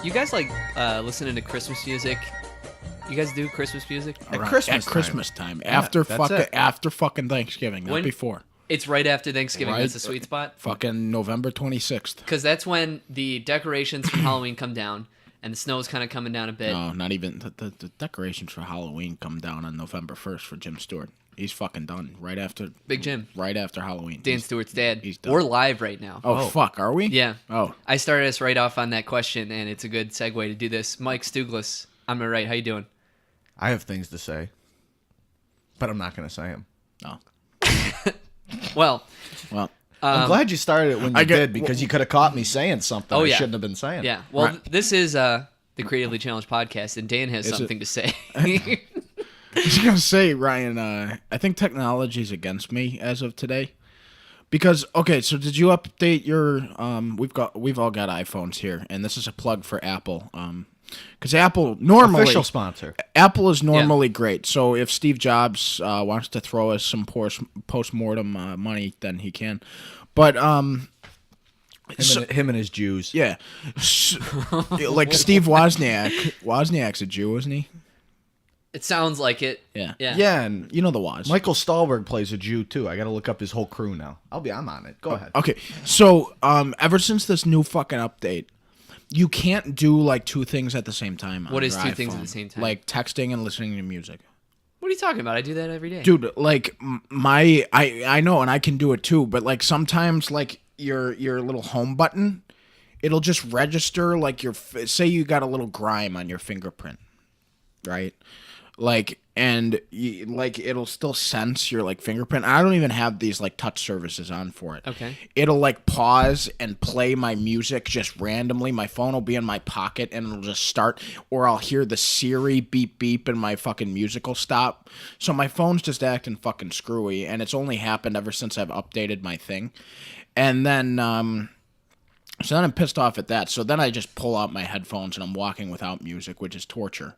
You guys like listening to Christmas music? You guys do Christmas music? At Christmas time. Yeah, after that's fucking Thanksgiving, not before. It's right after Thanksgiving. Right. That's the sweet spot. Fucking November 26th. Because that's when the decorations from Halloween come down, and the snow's kind of coming down a bit. No, not even. The decorations for Halloween come down on November 1st for Jim Stewart. He's fucking done right after. Big Jim. Right after Halloween. Dan Stewart's dad. He's done. We're live right now. Oh, fuck, are we? Yeah. Oh. I started us right off on that question, and it's a good segue to do this. Mike Stuglis, on my right. How you doing? I have things to say, but I'm not going to say them. No. Well, I'm glad you started it when you did, because you could have caught me saying something I yeah. shouldn't have been saying. yeah. Well, Right. This is the Creatively Challenged podcast, and Dan has something to say. I was gonna say, Ryan, I think technology's against me as of today. Because so did you update your we've all got iPhones here, and this is a plug for Apple. Because Apple normally Official sponsor. Apple is normally great. So if Steve Jobs wants to throw us some post-mortem money, then he can. But Him and his Jews. yeah, like Steve Wozniak. Wozniak's a Jew, isn't he? It sounds like it. Yeah. Yeah. Yeah, and You know the Woz. Michael Stahlberg plays a Jew too. I got to look up his whole crew now. I'm on it. Go ahead. Okay, so ever since this new fucking update, you can't do like two things at the same time. What on is your two things iPhone. at the same time? Like texting and listening to music. What are you talking about? I do that every day. Dude, like I know, and I can do it too. But like sometimes, like your little home button, it'll just register like say you got a little grime on your fingerprint, right? Like like it'll still sense your like fingerprint. I don't even have these like touch services on for it. Okay. It'll like pause and play my music just randomly. My phone will be in my pocket and it'll just start, or I'll hear the Siri beep beep and my fucking music will stop. So my phone's just acting fucking screwy, and it's only happened ever since I've updated my thing. And then so then I'm pissed off at that. So then I just pull out my headphones and I'm walking without music, which is torture.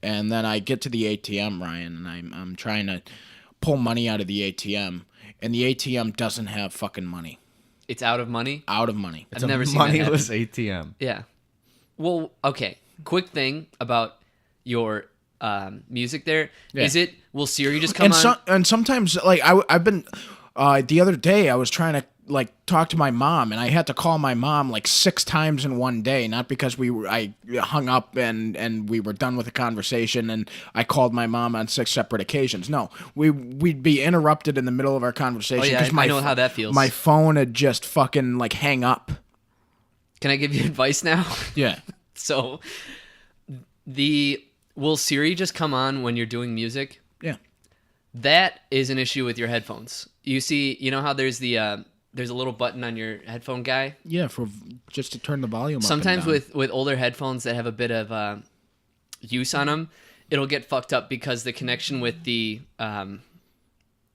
And then I get to the ATM, Ryan, and I'm trying to pull money out of the ATM, and the ATM doesn't have fucking money. It's out of money? Out of money. I've never seen that happen. moneyless ATM. Yeah. Well, okay. Quick thing about your music there. Yeah. Is it, will Siri just come on? And sometimes, like, I've been, the other day, I was trying to, like, talk to my mom, and I had to call my mom, like, 6 times in one day, not because I hung up and we were done with the conversation, and I called my mom on 6 separate occasions. No, we'd be interrupted in the middle of our conversation. Oh, yeah, 'cause I know how that feels. My phone had just fucking, like, hang up. Can I give you advice now? Yeah. So, will Siri just come on when you're doing music? Yeah. That is an issue with your headphones. You know how there's there's a little button on your headphone guy? Yeah, just to turn the volume up. Sometimes and down. with older headphones that have a bit of use on them, it'll get fucked up because the connection with the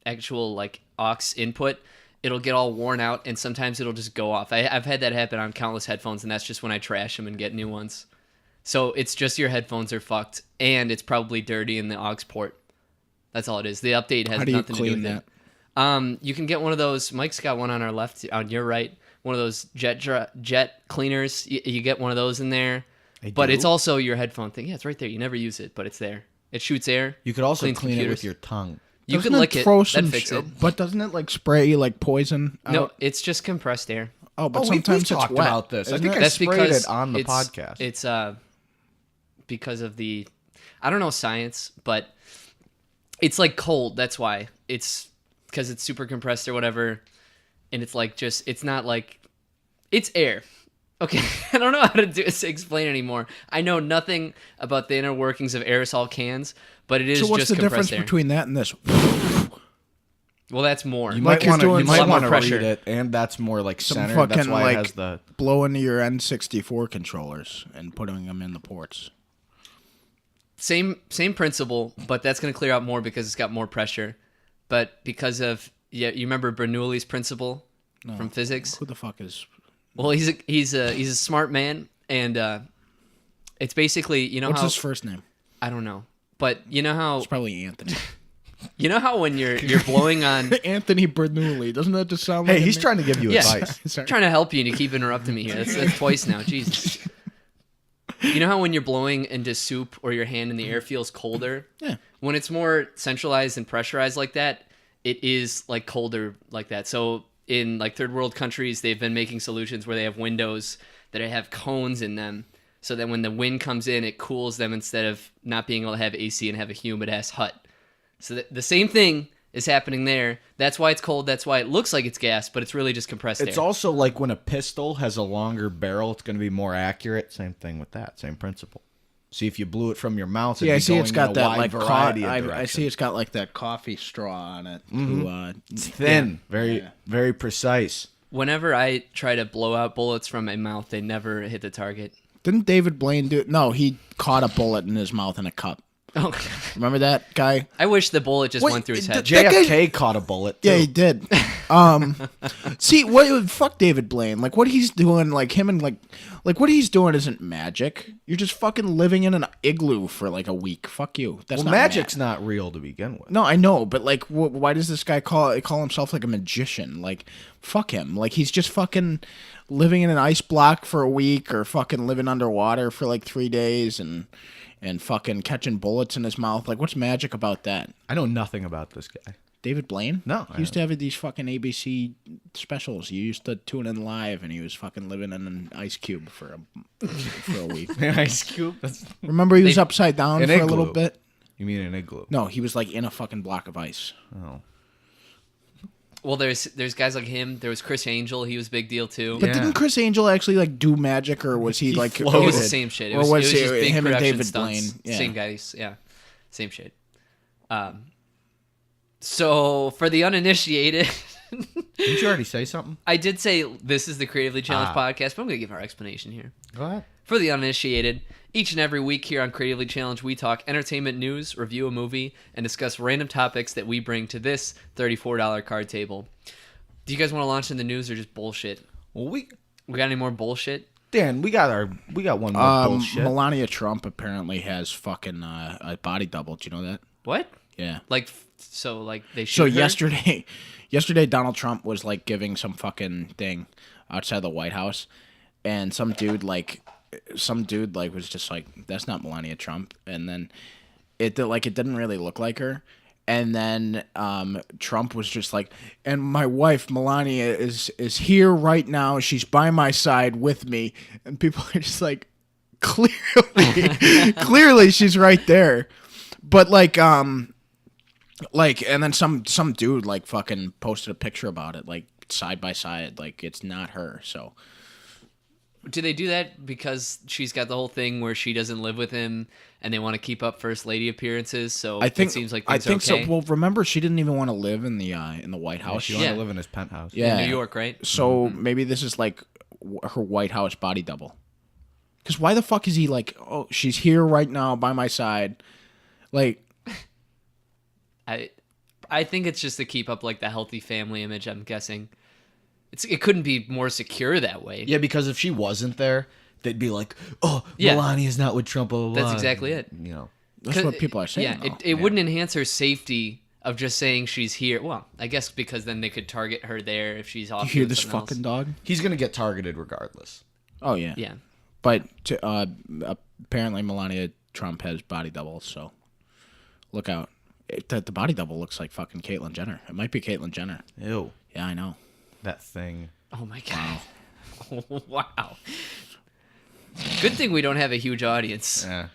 actual like aux input, it'll get all worn out, and sometimes it'll just go off. I've had that happen on countless headphones, and that's just when I trash them and get new ones. So it's just your headphones are fucked, and it's probably dirty in the aux port. That's all it is. The update has nothing to do with it. You can get one of those. Mike's got one on our left, on your right. One of those jet cleaners. You get one of those in there. But it's also your headphone thing. Yeah, it's right there. You never use it, but it's there. It shoots air. You could also cleans clean it computers. with your tongue. You Doesn't can lick it. throw That fix it. But doesn't it like spray like poison out? No, it's just compressed air. Oh, but we've sometimes it's talked wet. about this. I isn't think it? I That's sprayed because it on the it's, podcast. It's because of the, I don't know science, but it's like cold. That's why. It's because it's super compressed or whatever, and it's like it's not like, it's air. Okay, I don't know how to explain anymore. I know nothing about the inner workings of aerosol cans, but it is So what's just the difference compressed air. between that and this? Well, that's more. You Like might you're want to doing you might some want to pressure. read it, and that's more like Some center. fucking That's why like it has the. blowing your N64 controllers and putting them in the ports. Same principle, but that's going to clear out more because it's got more pressure. But because of you remember Bernoulli's principle from physics? Who the fuck is? Well, he's a smart man, and it's basically What's how his first name? I don't know, but you know how It's probably Anthony. you know how when you're blowing on. Anthony Bernoulli. Doesn't that just sound like Hey, a he's name? trying to give you Yeah. advice. Sorry. Trying to help you and you keep interrupting me here. That's twice now. Jesus. You know how when you're blowing into soup or your hand in the air feels colder? Yeah. When it's more centralized and pressurized like that, it is like colder like that. So in like third world countries, they've been making solutions where they have windows that have cones in them, so that when the wind comes in, it cools them instead of not being able to have AC and have a humid ass hut. So the same thing is happening there. That's why it's cold. That's why it looks like it's gas, but it's really just compressed air. It's also like when a pistol has a longer barrel, it's going to be more accurate. Same thing with that. Same principle. See, if you blew it from your mouth, I see it's got that like variety of I see it's got like that coffee straw on it. It's thin, very precise. Whenever I try to blow out bullets from my mouth, they never hit the target. Didn't David Blaine do it? No, he caught a bullet in his mouth in a cup. Oh, remember that guy? I wish the bullet just went through his head. JFK caught a bullet, too. Yeah, he did. See, fuck David Blaine. Like, what he's doing, like, him and, like what he's doing isn't magic. You're just fucking living in an igloo for, like, a week. Fuck you. That's not magic's not real to begin with. No, I know, but, like, why does this guy call himself, like, a magician? Like, fuck him. Like, he's just fucking living in an ice block for a week or fucking living underwater for, like, 3 days and fucking catching bullets in his mouth. Like, what's magic about that? I know nothing about this guy. David Blaine? No. He used to have these fucking ABC specials. You used to tune in live, and he was fucking living in an ice cube for a week. An ice cube? Remember he was upside down for a little bit? You mean an igloo? No, he was like in a fucking block of ice. Oh. Well, there's guys like him. There was Chris Angel. He was a big deal, too. But didn't Chris Angel actually, like, do magic, or was he like... It was the same shit. It was just big him and production David stunts. Blaine? Yeah. Same guys, yeah. Same shit. So, for the uninitiated... Didn't you already say something? I did say this is the Creatively Challenged podcast, but I'm going to give our explanation here. Go ahead. For the uninitiated, each and every week here on Creatively Challenged, we talk entertainment news, review a movie, and discuss random topics that we bring to this $34 card table. Do you guys want to launch in the news or just bullshit? Well, we got any more bullshit? Dan, we got one more bullshit. Melania Trump apparently has fucking a body double. Do you know that? What? Yeah. Like, so like they shoot her? yesterday Donald Trump was like giving some fucking thing outside the White House, and some dude was just like, that's not Melania Trump, and then it didn't really look like her. And then Trump was just like, and my wife, Melania, is here right now. She's by my side with me. And people are just like, clearly she's right there. But and then some dude like fucking posted a picture about it, like side by side, like it's not her. So do they do that because she's got the whole thing where she doesn't live with him and they want to keep up first lady appearances? So it seems like things are okay. So. Well, remember, she didn't even want to live in the White House. She wanted to live in his penthouse. Yeah, in New York, right? So maybe this is like her White House body double. Because why the fuck is he like, oh, she's here right now by my side, like. I think it's just to keep up like the healthy family image. I'm guessing. It couldn't be more secure that way. Yeah, because if she wasn't there, they'd be like, "Oh, Melania's not with Trump." Blah, blah, blah. That's exactly it. You know, that's what people are saying. Yeah, it wouldn't enhance her safety of just saying she's here. Well, I guess because then they could target her there if she's off. You hear this fucking dog? He's gonna get targeted regardless. Oh yeah, yeah. But apparently Melania Trump has body doubles, so look out. The body double looks like fucking Caitlyn Jenner. It might be Caitlyn Jenner. Ew. Yeah, I know. That thing. Oh my god. Wow. Good thing we don't have a huge audience. Yeah.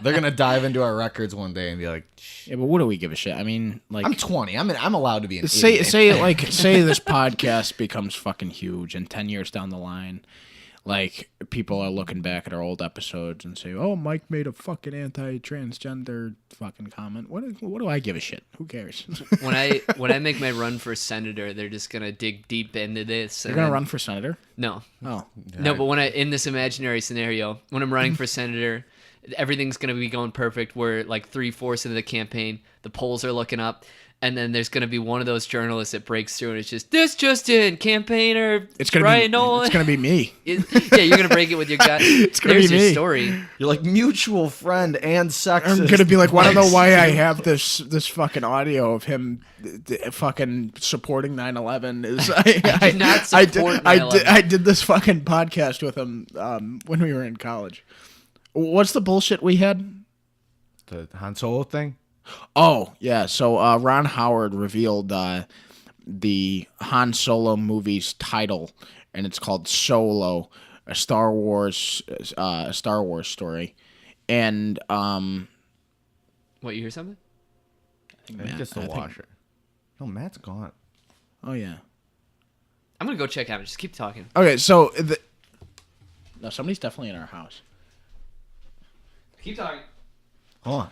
They're gonna dive into our records one day and be like, yeah, but what do we give a shit? I mean, like, I'm 20. I'm allowed to be an idiot. Say this podcast becomes fucking huge, and 10 years down the line, like, people are looking back at our old episodes and say, "Oh, Mike made a fucking anti-transgender fucking comment." What do I give a shit? Who cares? When I make my run for senator, they're just gonna dig deep into this. You're gonna run for senator? No. Oh. No, but in this imaginary scenario, when I'm running for senator, everything's gonna be going perfect. We're like 3/4 into the campaign, the polls are looking up. And then there's going to be one of those journalists that breaks through and it's just, this just in, campaigner It's gonna Brian Nolan. It's going to be me. Yeah, you're going to break it with your gut. It's going to be me. There's your story. You're like mutual friend and sexist. I'm going to be like, well, I don't know why I have this fucking audio of him fucking supporting 9/11. I did not support 9/11. I did this fucking podcast with him when we were in college. What's the bullshit we had? The Han Solo thing? Oh, yeah. So Ron Howard revealed the Han Solo movie's title, and it's called Solo, a Star Wars story. And What, you hear something? I think it's the washer. No, Matt's gone. Oh, yeah. I'm gonna go check out. Just keep talking. Okay, so no, somebody's definitely in our house. Keep talking. Hold on.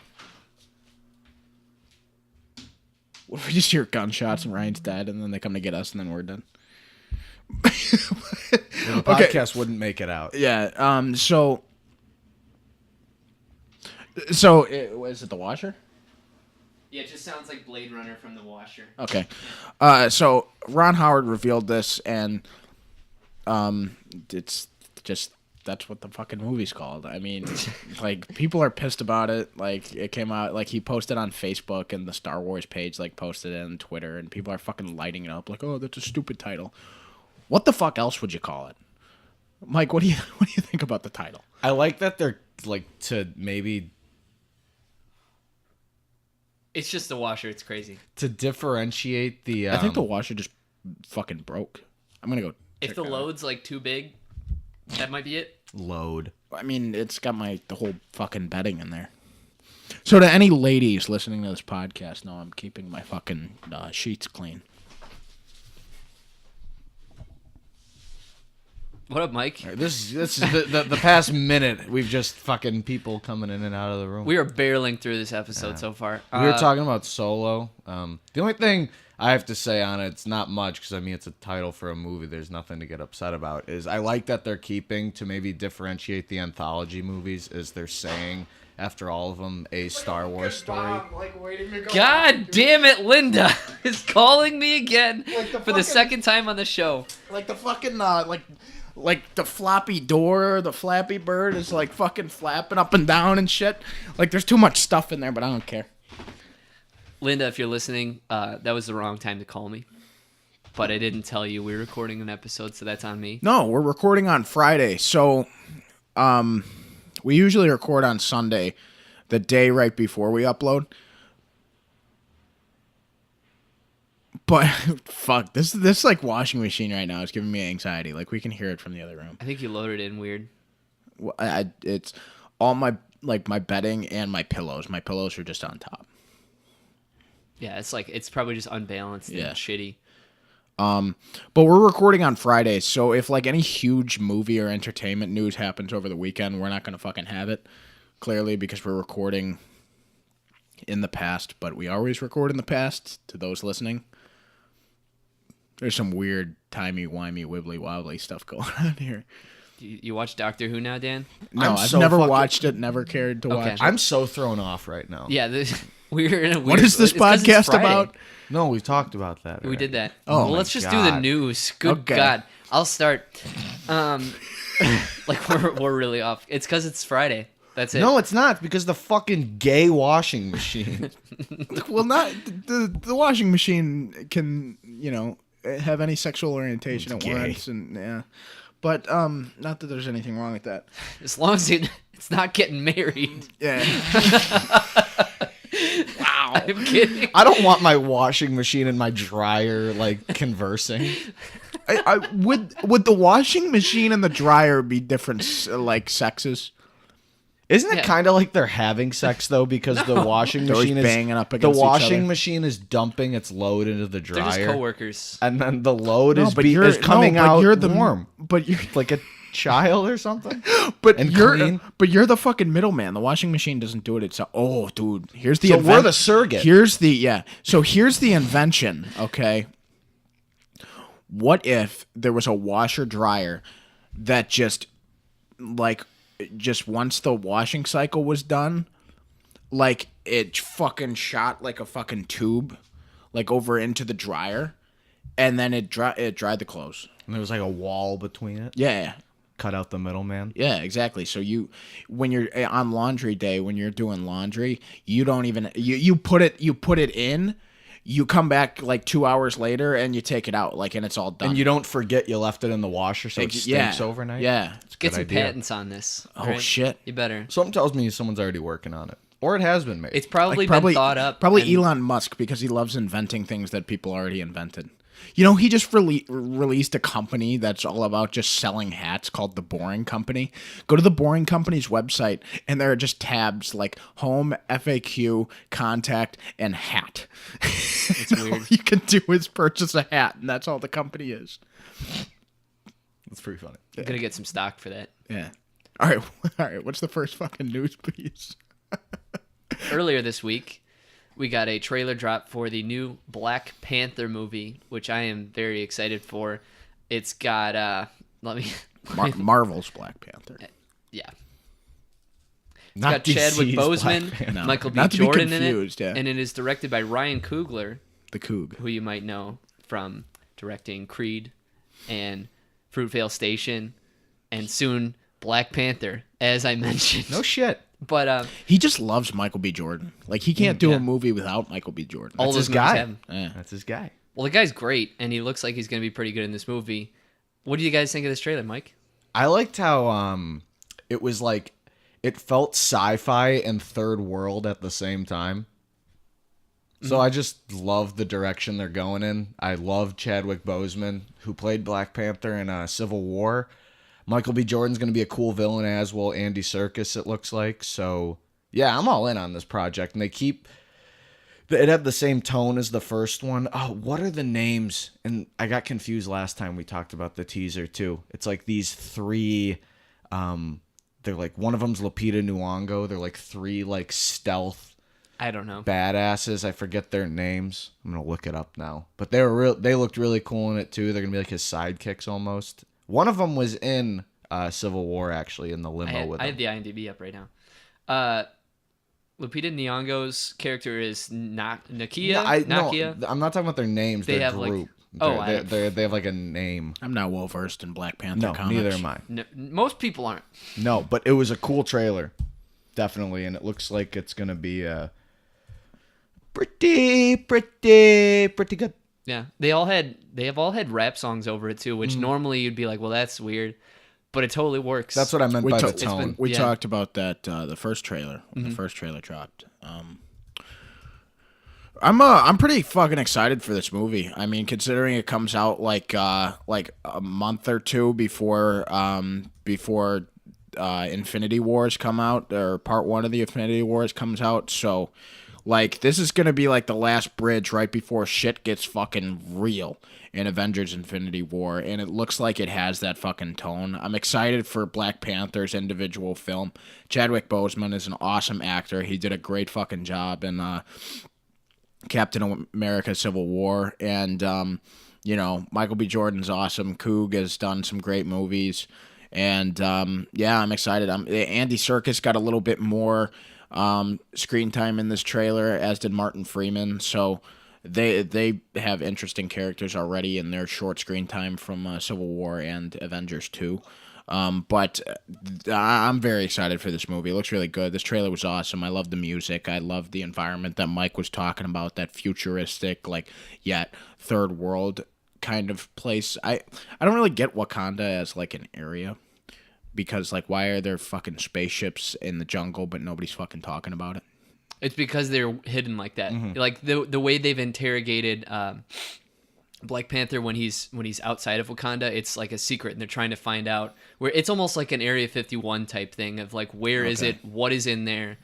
What if we just hear gunshots and Ryan's dead, and then they come to get us, and then we're done? The podcast wouldn't make it out. Yeah. So is it the washer? Yeah, it just sounds like Blade Runner from The Washer. Okay. So Ron Howard revealed this, and it's just that's what the fucking movie's called. I mean, like, people are pissed about it. Like, it came out, like, he posted on Facebook, and the Star Wars page, like, posted it on Twitter, and people are fucking lighting it up, like, oh, that's a stupid title. What the fuck else would you call it? Mike, what do you think about the title? I like that they're like to maybe It's just The Washer. It's crazy. to differentiate the. I think the washer just fucking broke. I'm gonna go. If the load's like too big, that might be it. load. I mean, it's got the whole fucking bedding in there. So to any ladies listening to this podcast, no, I'm keeping my fucking sheets clean. What up, Mike? This is the past minute. We've just fucking people coming in and out of the room. We are barreling through this episode so far. We were talking about Solo. The only thing I have to say on it, it's not much because I mean it's a title for a movie. There's nothing to get upset about. Is I like that they're keeping to maybe differentiate the anthology movies, as they're saying after all of them a Star Wars story. God damn it, Linda is calling me again Like the for the fucking- second time on the show. Like the fucking like the floppy door, the Flappy Bird is like fucking flapping up and down and shit. Like there's too much stuff in there, but I don't care. Linda, if you're listening, that was the wrong time to call me. But I didn't tell you we were recording an episode, so that's on me. No, we're recording on Friday. So we usually record on Sunday, the day right before we upload. But fuck, this like washing machine right now is giving me anxiety. Like we can hear it from the other room. I think you loaded in weird. It's all my bedding and my pillows. My pillows are just on top. Yeah, it's probably just unbalanced and Yeah. shitty. But we're recording on Friday, so if like any huge movie or entertainment news happens over the weekend, we're not gonna fucking have it. Clearly, because we're recording in the past, but we always record in the past. To those listening, there's some weird timey-wimey, wibbly-wobbly stuff going on here. You watch Doctor Who now, Dan? No, I'm I've so never fucking- watched it, never cared to Okay. watch it. I'm so thrown off right now. Yeah, we're in a weird... What is this it's 'cause it's podcast Friday. about? No, we've talked about that. We already. did that. Oh well, my let's just do the God. news. Good Okay. God. I'll start. Like, we're really off. It's because it's Friday. That's it. No, it's not because the fucking gay washing machine. Well, not the washing machine can, have any sexual orientation It's it gay. wants, and yeah. But not that there's anything wrong with that. As long as it's not getting married. Yeah. Wow. I'm kidding. I don't want my washing machine and my dryer like conversing. Would the washing machine and the dryer be different like sexes? Isn't it Yeah. kind of like they're having sex though? Because the washing They're always machine is banging up the against each washing other. machine is dumping its load into the They're just dryer, coworkers. and then the load is you're is coming but out you're the warm, But you're like a child or something. but and you're clean. but you're the fucking middleman. The washing machine doesn't do it itself. Oh, dude, here's the So we're the surrogate. Here's the invention. Okay, what if there was a washer dryer that just once the washing cycle was done, like it fucking shot like a fucking tube, like over into the dryer, and then it dried the clothes. And there was like a wall between it. Yeah. Cut out the middleman. Yeah, exactly. So when you're on laundry day, when you're doing laundry, you don't even you put it in, you come back like 2 hours later and you take it out, like, and it's all done. And you don't forget you left it in the washer so it stinks overnight? Yeah. It's a Get good some idea. patents on this. Oh, right? shit. You better. Something tells me someone's already working on it. Or it has been made. It's probably Like, been thought up. Probably and- Elon Musk, because he loves inventing things that people already invented. You know, he just released a company that's all about just selling hats called The Boring Company. Go to The Boring Company's website, and there are just tabs like home, FAQ, contact, and hat. It's weird. All you can do is purchase a hat, and that's all the company is. It's pretty funny. I'm gonna get some stock for that. Yeah. All right. What's the first fucking news, please? Earlier this week, we got a trailer drop for the new Black Panther movie, which I am very excited for. It's got Marvel's Black Panther. yeah. It's Not got Chadwick DC's Black Boseman, Panther. No. Michael B. Not to be Jordan confused, in it, yeah. and it is directed by Ryan Coogler, The Coog. who you might know from directing Creed and Fruitvale Station, and soon Black Panther, as I mentioned. No shit. But He just loves Michael B. Jordan. Like, he can't do yeah. a movie without Michael B. Jordan. all That's those his movies guy. have him. Yeah. That's his guy. Well, the guy's great, and he looks like he's going to be pretty good in this movie. What do you guys think of this trailer, Mike? I liked how it was like it felt sci-fi and third world at the same time. So I just love the direction they're going in. I love Chadwick Boseman, who played Black Panther in Civil War. Michael B. Jordan's going to be a cool villain, as will Andy Serkis, it looks like. So, yeah, I'm all in on this project. And it had the same tone as the first one. Oh, what are the names? And I got confused last time we talked about the teaser, too. It's like these three, they're like, one of them's Lupita Nyong'o. They're like three, like, stealth I don't know. badasses. I forget their names. I'm gonna look it up now. But they looked really cool in it too. They're gonna be like his sidekicks almost. One of them was in Civil War, actually, in the limo with I him. have the IMDb up right now. Lupita Nyong'o's character is Nakia. No, Nakia. I'm not talking about their names. They Their have, like- group. Oh, they have like a name. I'm not well versed in Black Panther No, comics. neither am I. No, most people aren't. No, but it was a cool trailer, definitely, and it looks like it's gonna be pretty good. Yeah, they have all had rap songs over it too, which normally you'd be like, well, that's weird, but it totally works. That's what I meant We by ta- the it's tone. We Yeah. talked about that the first trailer when the first trailer dropped. I'm pretty fucking excited for this movie. I mean, considering it comes out like a month or two before Infinity Wars come out, or part one of the Infinity Wars comes out. So, like, this is gonna be like the last bridge right before shit gets fucking real in Avengers Infinity War, and it looks like it has that fucking tone. I'm excited for Black Panther's individual film. Chadwick Boseman is an awesome actor. He did a great fucking job in Captain America Civil War, and Michael B. Jordan's awesome. Coog has done some great movies, and yeah, I'm excited. Andy Serkis got a little bit more screen time in this trailer, as did Martin Freeman. So they have interesting characters already in their short screen time from Civil War and Avengers 2. But I'm very excited for this movie. It looks really good. This trailer was awesome. I love the music. I love the environment that Mike was talking about, that futuristic, like, yet third world kind of place. I don't really get Wakanda as, like, an area, because, like, why are there fucking spaceships in the jungle but nobody's fucking talking about it? It's because they're hidden like that. Like the way they've interrogated Black Panther when he's outside of Wakanda, it's like a secret, and they're trying to find out where. It's almost like an Area 51 type thing of like, where is it? What is in there?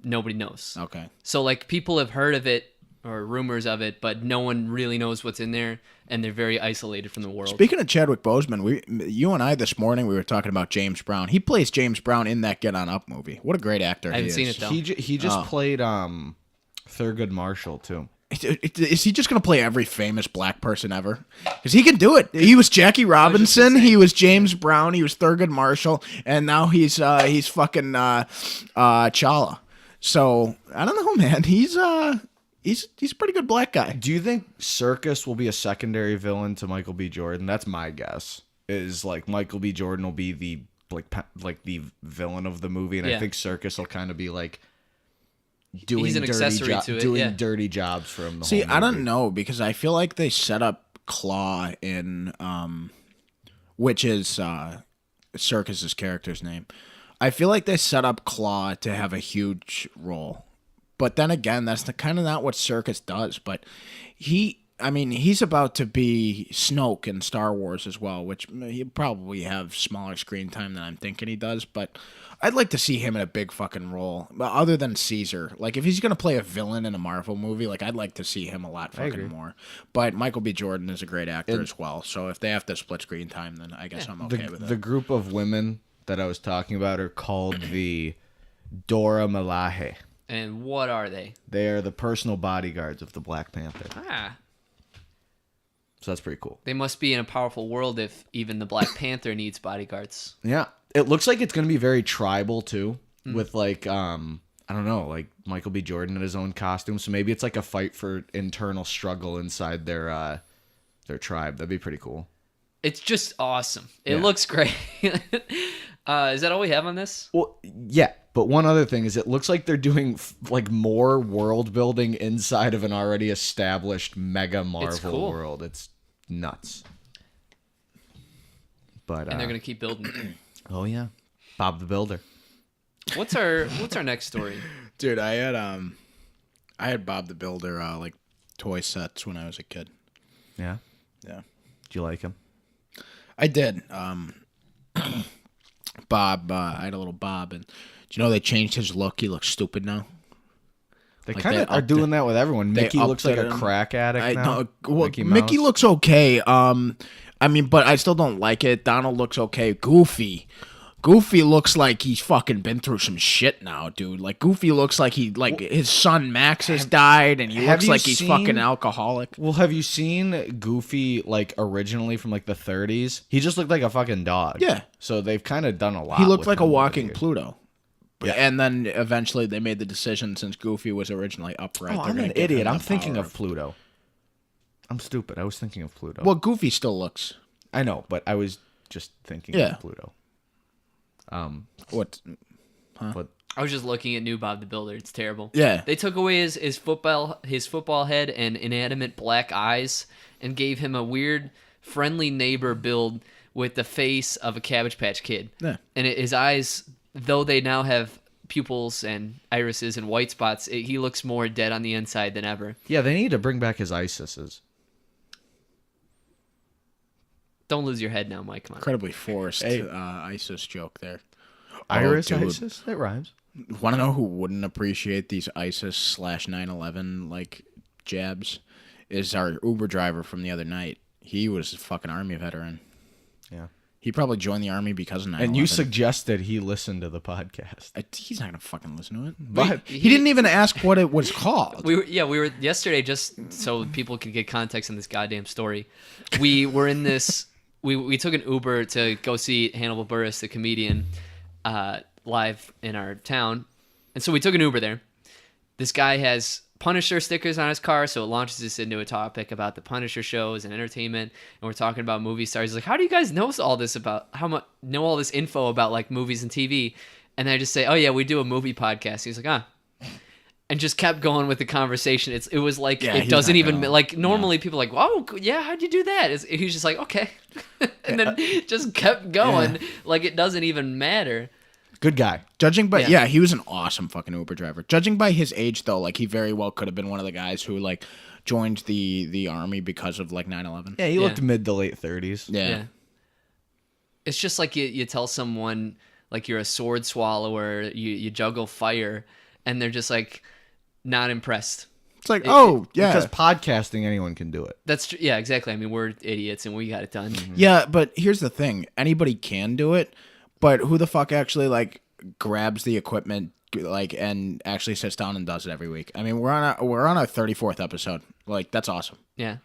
Nobody knows. Okay. So like people have heard of it or rumors of it, but no one really knows what's in there, and they're very isolated from the world. Speaking of Chadwick Boseman, you and I this morning, we were talking about James Brown. He plays James Brown in that Get On Up movie. What a great actor I haven't he is. seen it though. He just played Thurgood Marshall too. Is he just going to play every famous black person ever? Because he can do it. He was Jackie Robinson. He was James Brown. He was Thurgood Marshall. And now he's fucking Chala. So, I don't know, man. He's a pretty good black guy. Do you think Serkis will be a secondary villain to Michael B. Jordan? That's my guess. Is like Michael B. Jordan will be the the villain of the movie, and Yeah. I think Serkis will kind of be like doing he's an accessory to it. doing dirty jobs for him. See, I don't know because I feel like they set up Claw in, which is Circus's character's name. I feel like they set up Claw to have a huge role, but then again, that's kind of not what Circus does. But he's about to be Snoke in Star Wars as well, which he'll probably have smaller screen time than I'm thinking he does. But I'd like to see him in a big fucking role, but other than Caesar. Like, if he's going to play a villain in a Marvel movie, like, I'd like to see him a lot fucking more. But Michael B. Jordan is a great actor as well, so if they have to split screen time, then I guess I'm okay with it. The group of women that I was talking about are called the Dora Milaje. And what are they? They are the personal bodyguards of the Black Panther. Ah. So that's pretty cool. They must be in a powerful world if even the Black Panther needs bodyguards. Yeah. It looks like it's going to be very tribal, too, with, like, I don't know, like Michael B. Jordan in his own costume. So maybe it's like a fight for internal struggle inside their tribe. That'd be pretty cool. It's just awesome. It looks great. Is that all we have on this? Well, yeah. But one other thing is it looks like they're doing, like, more world building inside of an already established mega Marvel world. It's nuts. But and they're going to keep building. Oh yeah, Bob the Builder. What's our next story? Dude, I had Bob the Builder like toy sets when I was a kid. Yeah. Yeah. Do you like him? I did. Bob, I had a little Bob, and do you know they changed his look? He looks stupid now. They Like, kind of are doing that with everyone. Mickey looks like a him. crack addict now. Well, Mickey Mickey Mouse. looks okay. I mean, but I still don't like it. Donald looks okay. Goofy looks like he's fucking been through some shit now, dude. Like, Goofy looks like his son Max has died, and he looks like he's fucking alcoholic. Well, have you seen Goofy, like, originally from, like, the 30s? He just looked like a fucking dog. Yeah. So they've kind of done a lot. He looked with like a him over walking the years. Pluto. Yeah. And then eventually they made the decision, since Goofy was originally upright. Oh, they're I'm gonna an give him idiot. the I'm thinking power of Pluto. I'm stupid. I was thinking of Pluto. Well, Goofy still looks. I know, but I was just thinking of Pluto. What? But I was just looking at new Bob the Builder. It's terrible. Yeah. They took away his football head and inanimate black eyes and gave him a weird friendly neighbor build with the face of a Cabbage Patch Kid. Yeah. And his eyes, though they now have pupils and irises and white spots, he looks more dead on the inside than ever. yeah, they need to bring back his Isises. Don't lose your head now, Mike. Come on. Incredibly forced ISIS joke there. Iris dude. Isis? That rhymes. Want to know who wouldn't appreciate these ISIS / 9/11 like jabs? Is our Uber driver from the other night. He was a fucking Army veteran. Yeah. He probably joined the Army because of 9/11. And you suggested he listen to the podcast. He's not gonna fucking listen to it. But He didn't even ask what it was called. We were yesterday, just so people could get context on this goddamn story. We were in this. We took an Uber to go see Hannibal Buress, the comedian, live in our town, and so we took an Uber there. This guy has Punisher stickers on his car, so it launches us into a topic about the Punisher shows and entertainment, and we're talking about movie stars. He's like, "How do you guys know all this info about like movies and TV?" And I just say, "Oh yeah, we do a movie podcast." He's like, and just kept going with the conversation. It was like it doesn't even like normally people are like, "Whoa, yeah, how'd you do that?" He's just like, "Okay," and then just kept going like it doesn't even matter. good guy. Judging by he was an awesome fucking Uber driver. Judging by his age though, like he very well could have been one of the guys who like joined the Army because of like 9/11. Yeah, he looked mid to late 30s. Yeah. It's just like you tell someone like you're a sword swallower, you juggle fire, and they're just like not impressed. It's like, Because podcasting, anyone can do it. That's true. Yeah, exactly. I mean, we're idiots and we got it done. Mm-hmm. Yeah, but here's the thing. Anybody can do it, but who the fuck actually like grabs the equipment like and actually sits down and does it every week? I mean, we're on our 34th episode. Like, that's awesome. Yeah.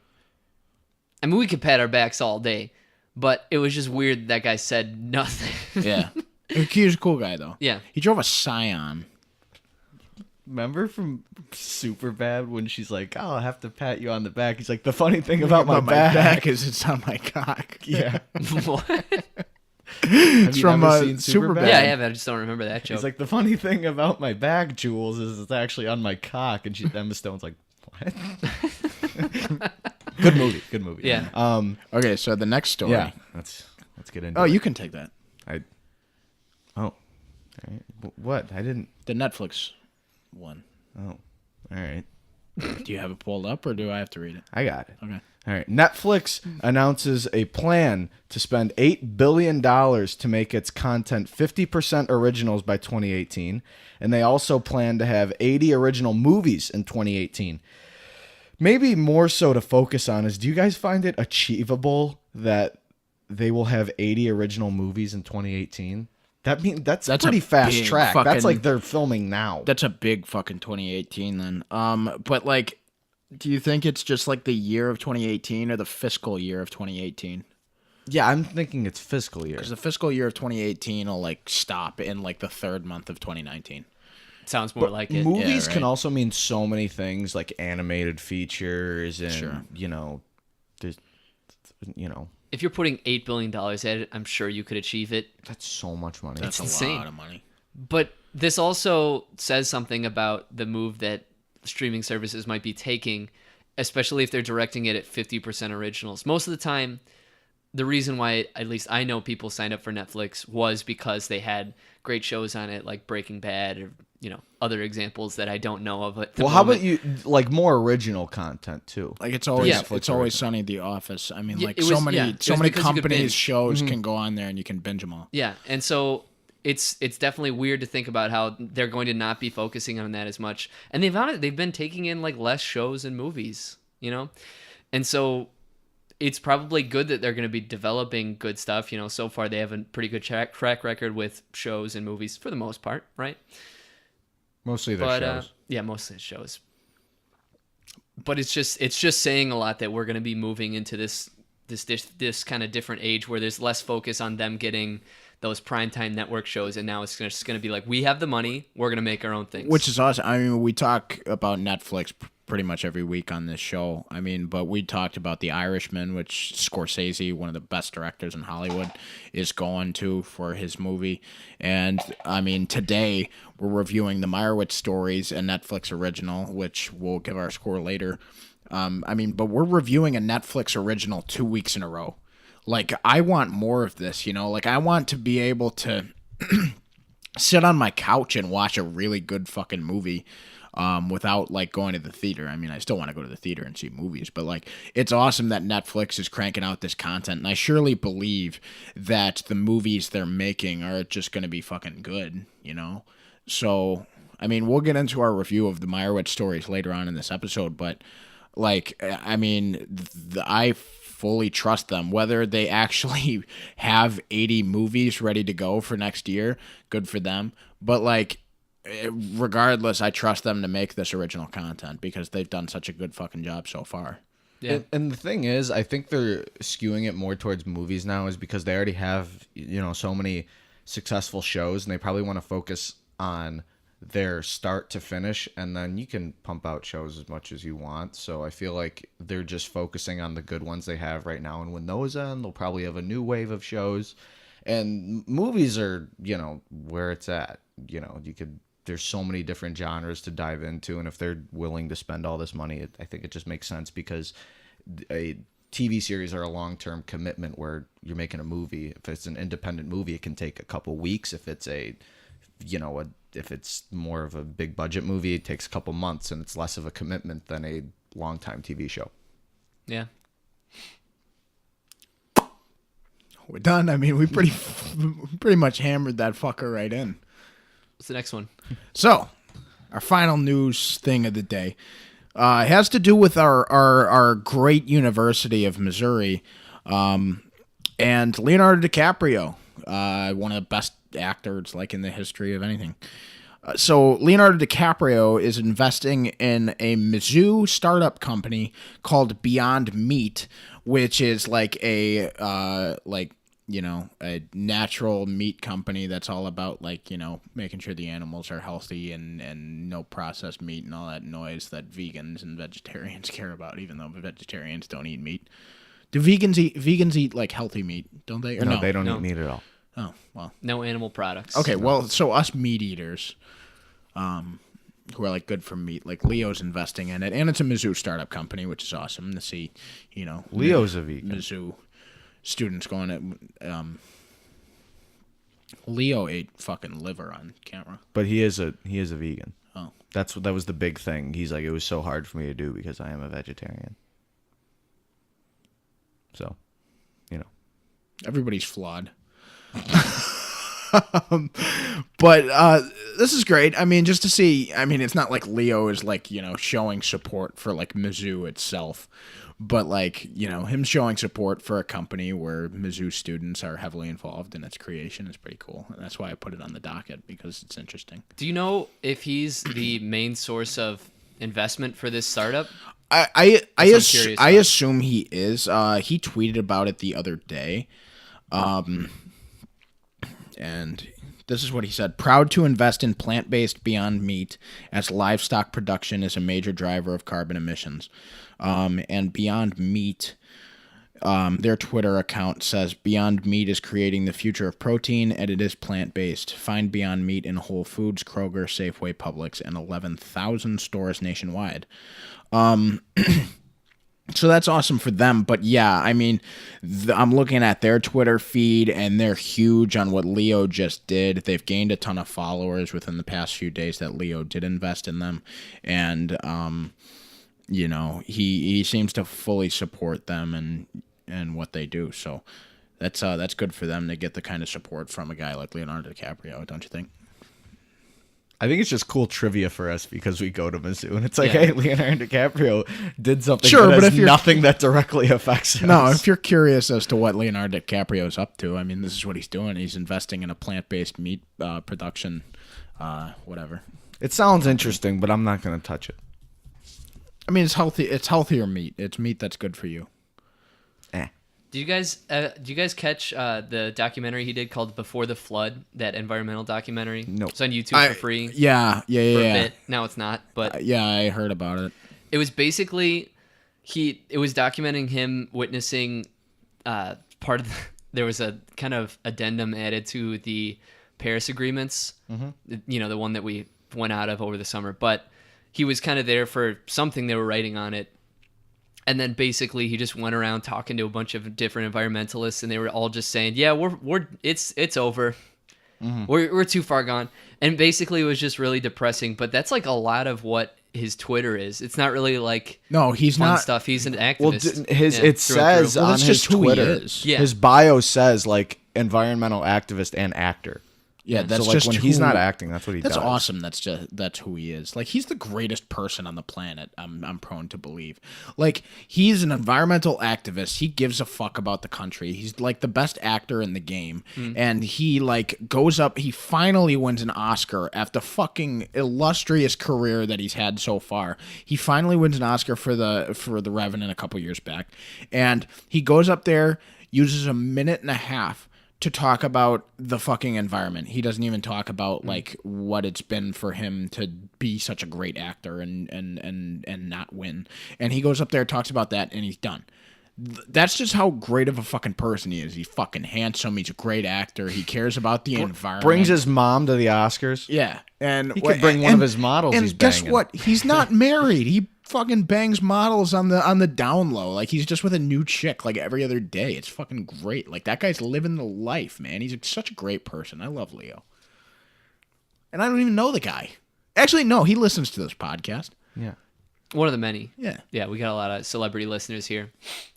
I mean, we could pat our backs all day, but it was just weird that guy said nothing. Yeah. He was a cool guy though. Yeah. He drove a Scion. Remember from Superbad when she's like, "Oh, I'll have to pat you on the back." He's like, "The funny thing about my back is it's on my cock." Yeah. What? It's you from never seen Superbad. Yeah, I have. I just don't remember that joke. He's like, the funny thing about my bag, Jules, is it's actually on my cock. And Emma Stone's like, what? Good movie. Good movie. Yeah. Okay, so the next story. Yeah. Let's get into Oh, it. you can take that. Oh. All right. What? I didn't. The Netflix one. Oh. All right. Do you have it pulled up, or do I have to read it? I got it. Okay. All right. Netflix announces a plan to spend $8 billion to make its content 50% originals by 2018. And they also plan to have 80 original movies in 2018. Maybe more so to focus on is, do you guys find it achievable that they will have 80 original movies in 2018? That's That's pretty a fast big track. fucking- That's like they're filming now. That's a big fucking 2018 then. But like, do you think it's just like the year of 2018 or the fiscal year of 2018? Yeah, I'm thinking it's fiscal year. Because the fiscal year of 2018 will like stop in like the third month of 2019. Sounds more like it. Movies Yeah, can right. also mean so many things, like animated features and Sure. there's If you're putting $8 billion at it, I'm sure you could achieve it. that's so much money. That's insane. a lot of money. But this also says something about the move that streaming services might be taking, especially if they're directing it at 50% originals. Most of the time, the reason why at least I know people signed up for Netflix was because they had great shows on it, like Breaking Bad or other examples that I don't know of. At the Well, how moment. about you like more original content too? Like it's always Yeah. it's always Sunny at the Office. I mean, Yeah, like it so was- many yeah, it so was many because you could companies binge. shows can go on there and you can binge them all. Yeah, and so it's definitely weird to think about how they're going to not be focusing on that as much. And they've been taking in like less shows and movies, and so it's probably good that they're going to be developing good stuff. So far they have a pretty good track record with shows and movies for the most part, right? Mostly their shows. Yeah, mostly it's shows. But it's just saying a lot that we're going to be moving into this kind of different age where there's less focus on them getting those primetime network shows, and now it's just going to be like, we have the money, we're going to make our own things. Which is awesome. I mean, we talk about Netflix pretty much every week on this show. I mean, but we talked about The Irishman, which Scorsese, one of the best directors in Hollywood, is going to for his movie. And I mean, today we're reviewing the Meyerowitz Stories, a Netflix original, which we'll give our score later. I mean, but we're reviewing a Netflix original 2 weeks in a row. Like, I want more of this, Like, I want to be able to sit on my couch and watch a really good fucking movie without, like, going to the theater. I mean, I still want to go to the theater and see movies, but, like, it's awesome that Netflix is cranking out this content, and I surely believe that the movies they're making are just going to be fucking good, So, I mean, we'll get into our review of the Meyerowitz Stories later on in this episode, but, like, I mean, I fully trust them. Whether they actually have 80 movies ready to go for next year, good for them. But, like, regardless, I trust them to make this original content because they've done such a good fucking job so far. Yeah. And the thing is, I think they're skewing it more towards movies now is because they already have, so many successful shows, and they probably want to focus on their start to finish, and then you can pump out shows as much as you want. So I feel like they're just focusing on the good ones they have right now, and when those end, they'll probably have a new wave of shows. And movies are, where it's at. There's so many different genres to dive into, and if they're willing to spend all this money, I think it just makes sense because a TV series are a long-term commitment where you're making a movie. If it's an independent movie, it can take a couple weeks. If it's if it's more of a big budget movie, it takes a couple months, and it's less of a commitment than a long-time TV show. Yeah. We're done. I mean, we pretty much hammered that fucker right in. What's the next one? So, our final news thing of the day has to do with our great University of Missouri and Leonardo DiCaprio, one of the best actors like in the history of anything. So Leonardo DiCaprio is investing in a Mizzou startup company called Beyond Meat, which is like a a natural meat company that's all about making sure the animals are healthy and no processed meat and all that noise that vegans and vegetarians care about, even though vegetarians don't eat meat. Do vegans eat like healthy meat, don't they? Or No, they don't No. eat meat at all. Oh, well. No animal products. Okay, well, so us meat eaters, who are like good for meat, like Leo's investing in it, and it's a Mizzou startup company, which is awesome to see. Leo's a vegan. Mizzou students going at. Leo ate fucking liver on camera. But he is a vegan. Oh, that was the big thing. He's like, it was so hard for me to do because I am a vegetarian. So, everybody's flawed. But this is great. I mean, just to see. I mean, it's not like Leo is like showing support for like Mizzou itself, but like him showing support for a company where Mizzou students are heavily involved in its creation is pretty cool. And that's why I put it on the docket, because it's interesting. Do you know if he's the main source of investment for this startup? I assume he is. He tweeted about it the other day. And this is what he said: proud to invest in plant-based Beyond Meat, as livestock production is a major driver of carbon emissions. And Beyond Meat, their Twitter account says, Beyond Meat is creating the future of protein, and it is plant-based. Find Beyond Meat in Whole Foods, Kroger, Safeway, Publix, and 11,000 stores nationwide. So that's awesome for them. But yeah, I mean, I'm looking at their Twitter feed, and they're huge on what Leo just did. They've gained a ton of followers within the past few days that Leo did invest in them. And, he seems to fully support them and what they do. So that's good for them to get the kind of support from a guy like Leonardo DiCaprio, don't you think? I think it's just cool trivia for us because we go to Mizzou and it's like, hey, Leonardo DiCaprio did something that has nothing that directly affects us. No, if you're curious as to what Leonardo DiCaprio is up to, I mean, this is what he's doing. He's investing in a plant-based meat production, whatever. It sounds interesting, but I'm not going to touch it. I mean, it's healthy. It's healthier meat. It's meat that's good for you. Do you guys catch the documentary he did called Before the Flood? That environmental documentary. No, it's on YouTube for free. Yeah. For a bit. Now it's not, but yeah, I heard about it. It was basically it was documenting him witnessing part of there was a kind of addendum added to the Paris agreements. Mm-hmm. The one that we went out of over the summer, but he was kind of there for something they were writing on it. And then basically he just went around talking to a bunch of different environmentalists, and they were all just saying, "Yeah, it's over. Mm-hmm. We're too far gone." And basically it was just really depressing. But that's like a lot of what his Twitter is. It's not really like he's fun not stuff. He's an activist. Well, it says on his Twitter, his bio says like environmental activist and actor. Yeah, that's so, like, just when he's not acting. That's what he does. That's awesome. That's who he is. Like, he's the greatest person on the planet. I'm prone to believe. Like, he's an environmental activist. He gives a fuck about the country. He's like the best actor in the game, and he like goes up. He finally wins an Oscar after fucking illustrious career that he's had so far. He finally wins an Oscar for the Revenant a couple years back, and he goes up there, uses a minute and a half to talk about the fucking environment. He doesn't even talk about like what it's been for him to be such a great actor and not win. And he goes up there, talks about that, and he's done. That's just how great of a fucking person he is. He's fucking handsome. He's a great actor. He cares about the environment. Brings his mom to the Oscars. Yeah, and he could bring one of his models. And he's guess banging. what? He's not married. He fucking bangs models on the down low. Like, he's just with a new chick like every other day. It's fucking great. Like, that guy's living the life, man. He's such a great person. I love Leo. And I don't even know the guy. Actually, no, he listens to this podcast. Yeah. One of the many. Yeah. Yeah, we got a lot of celebrity listeners here.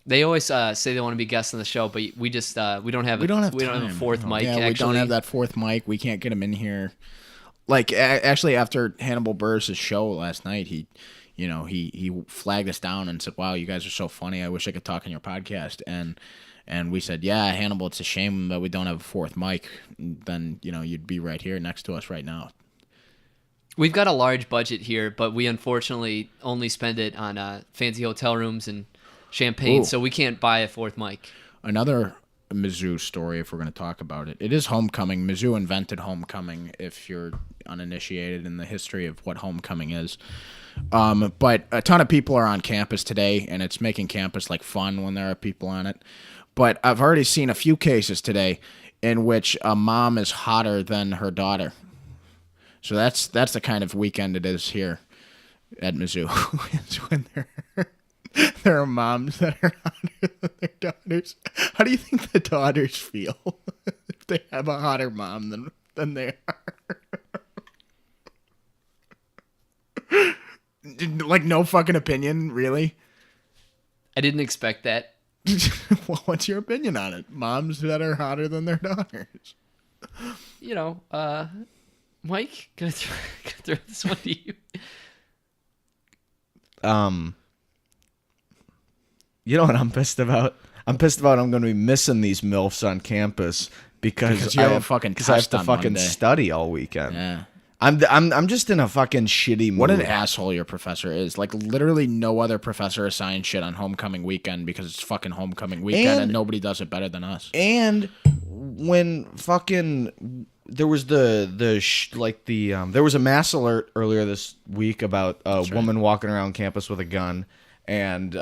They always say they want to be guests on the show, but we just we don't have a fourth mic. Yeah, actually. we don't have that fourth mic. We can't get him in here. Like, actually, after Hannibal Buress' show last night, he flagged us down and said, "Wow, you guys are so funny. I wish I could talk on your podcast." And we said, "Yeah, Hannibal, it's a shame that we don't have a fourth mic. Then you'd be right here next to us right now." We've got a large budget here, but we unfortunately only spend it on fancy hotel rooms and champagne, so we can't buy a fourth mic. Another Mizzou story, if we're going to talk about it. It is homecoming. Mizzou invented homecoming, if you're uninitiated in the history of what homecoming is. But a ton of people are on campus today, and it's making campus like fun when there are people on it. But I've already seen a few cases today in which a mom is hotter than her daughter. So that's the kind of weekend it is here at Mizzou. It's when there are moms that are hotter than their daughters. How do you think the daughters feel if they have a hotter mom than they are? Like, no fucking opinion, really? I didn't expect that. Well, what's your opinion on it? Moms that are hotter than their daughters. You know, Mike, gonna throw this one to you. You know what I'm pissed about? I'm pissed about I'm going to be missing these MILFs on campus because you have a fucking I have test to on fucking Monday. study all weekend. Yeah. I'm just in a fucking shitty mood. What an asshole your professor is. Like, literally no other professor assigns shit on homecoming weekend because it's fucking homecoming weekend and nobody does it better than us. And when fucking there was there was a mass alert earlier this week about a woman walking around campus with a gun. And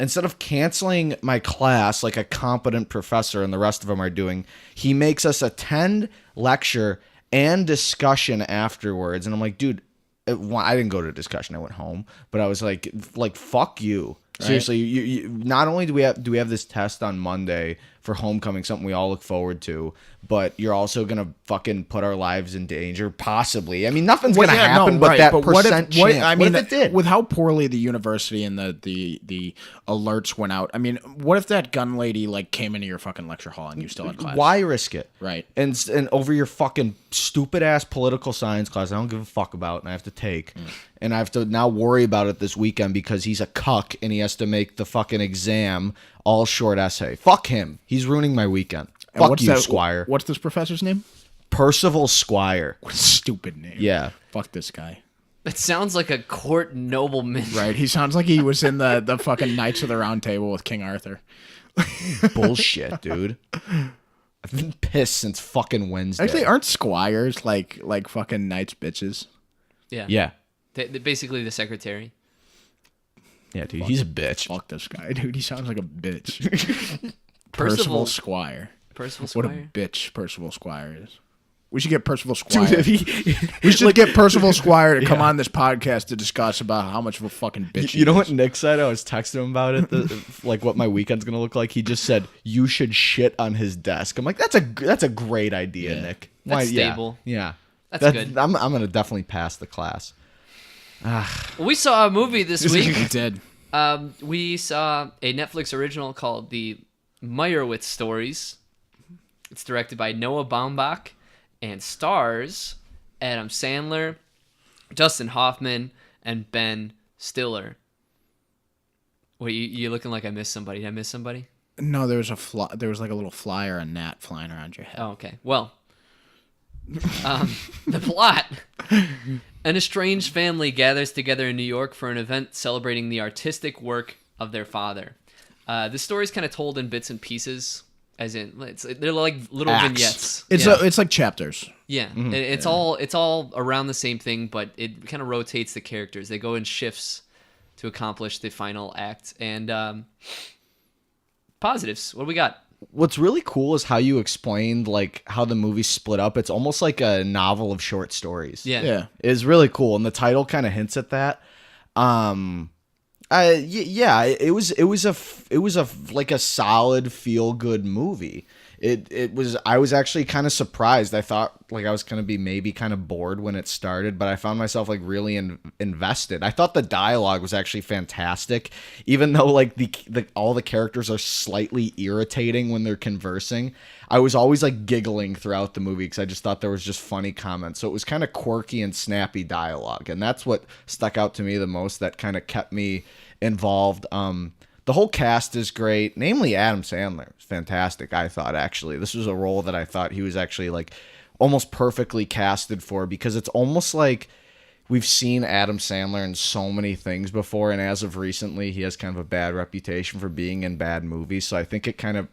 instead of canceling my class like a competent professor and the rest of them are doing, he makes us attend lecture and discussion afterwards. And I'm like, dude, I didn't go to discussion. I went home. But I was like fuck you. Right? Seriously, you not only do we have this test on Monday for homecoming, something we all look forward to, but you're also gonna fucking put our lives in danger, possibly. I mean, nothing's gonna happen, but that percent chance. I mean, what if it did? With how poorly the university and the alerts went out. I mean, what if that gun lady like came into your fucking lecture hall and you still had class? Why risk it? Right. And over your fucking stupid ass political science class I don't give a fuck about and I have to take. And I have to now worry about it this weekend because he's a cuck and he has to make the fucking exam all short essay. Fuck him. He's ruining my weekend. And Fuck you, Squire. What's this professor's name? Percival Squire. What a stupid name. Yeah. Fuck this guy. That sounds like a court nobleman. Right. He sounds like he was in the fucking Knights of the Round Table with King Arthur. Bullshit, dude. I've been pissed since fucking Wednesday. Actually, aren't squires like fucking knights bitches? Yeah. Yeah. They're basically the secretary. Yeah, dude, he's a bitch. Fuck this guy, dude. He sounds like a bitch. Percival Squire. Percival What a Squire. bitch Percival Squire is. We should get Percival Squire. Dude, We should get Percival Squire to come on this podcast to discuss about how much of a fucking bitch you know he what is. Nick said? I was texting him about it, like what my weekend's gonna look like. He just said you should shit on his desk. I'm like, that's a great idea, Yeah. Nick. That's stable. Yeah, That's good. I'm gonna definitely pass the class. We saw a movie this week. We did. We saw a Netflix original called The Meyerowitz Stories. It's directed by Noah Baumbach and stars Adam Sandler, Dustin Hoffman, and Ben Stiller. Wait, you looking like I missed somebody? Did I miss somebody? No, there was there was like a little flyer, a gnat flying around your head. Oh, okay. Well, the plot. An estranged family gathers together in New York for an event celebrating the artistic work of their father. This story is kind of told in bits and pieces, as in they're like little vignettes. It's like chapters. Yeah, it's all around the same thing, but it kind of rotates the characters. They go in shifts to accomplish the final act. And positives. What do we got? What's really cool is how you explained like how the movie split up. It's almost like a novel of short stories. Yeah. It's really cool, and the title kind of hints at that. It was like a solid feel good movie. It was. I was actually kind of surprised. I thought like I was gonna be maybe kind of bored when it started, but I found myself like really invested. I thought the dialogue was actually fantastic, even though like the all the characters are slightly irritating when they're conversing. I was always like giggling throughout the movie because I just thought there was just funny comments. So it was kind of quirky and snappy dialogue, and that's what stuck out to me the most. That kind of kept me involved. The whole cast is great, namely Adam Sandler. It's fantastic, I thought, actually. This was a role that I thought he was actually like almost perfectly casted for, because it's almost like we've seen Adam Sandler in so many things before, and as of recently, he has kind of a bad reputation for being in bad movies. So I think it kind of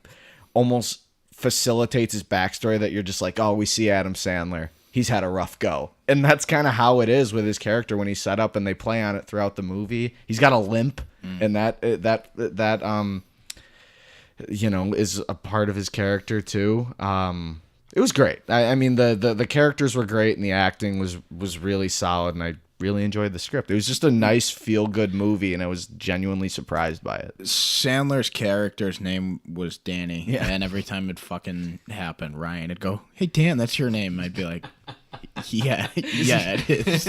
almost facilitates his backstory that you're just like, oh, we see Adam Sandler. He's had a rough go. And that's kind of how it is with his character when he's set up, and they play on it throughout the movie. He's got a limp, and that is a part of his character too. It was great. I mean, the characters were great, and the acting was really solid, and I really enjoyed the script. It was just a nice, feel-good movie, and I was genuinely surprised by it. Sandler's character's name was Danny, Yeah. and every time it fucking happened, Ryan would go, "Hey, Dan, that's your name." I'd be like, "Yeah, it is."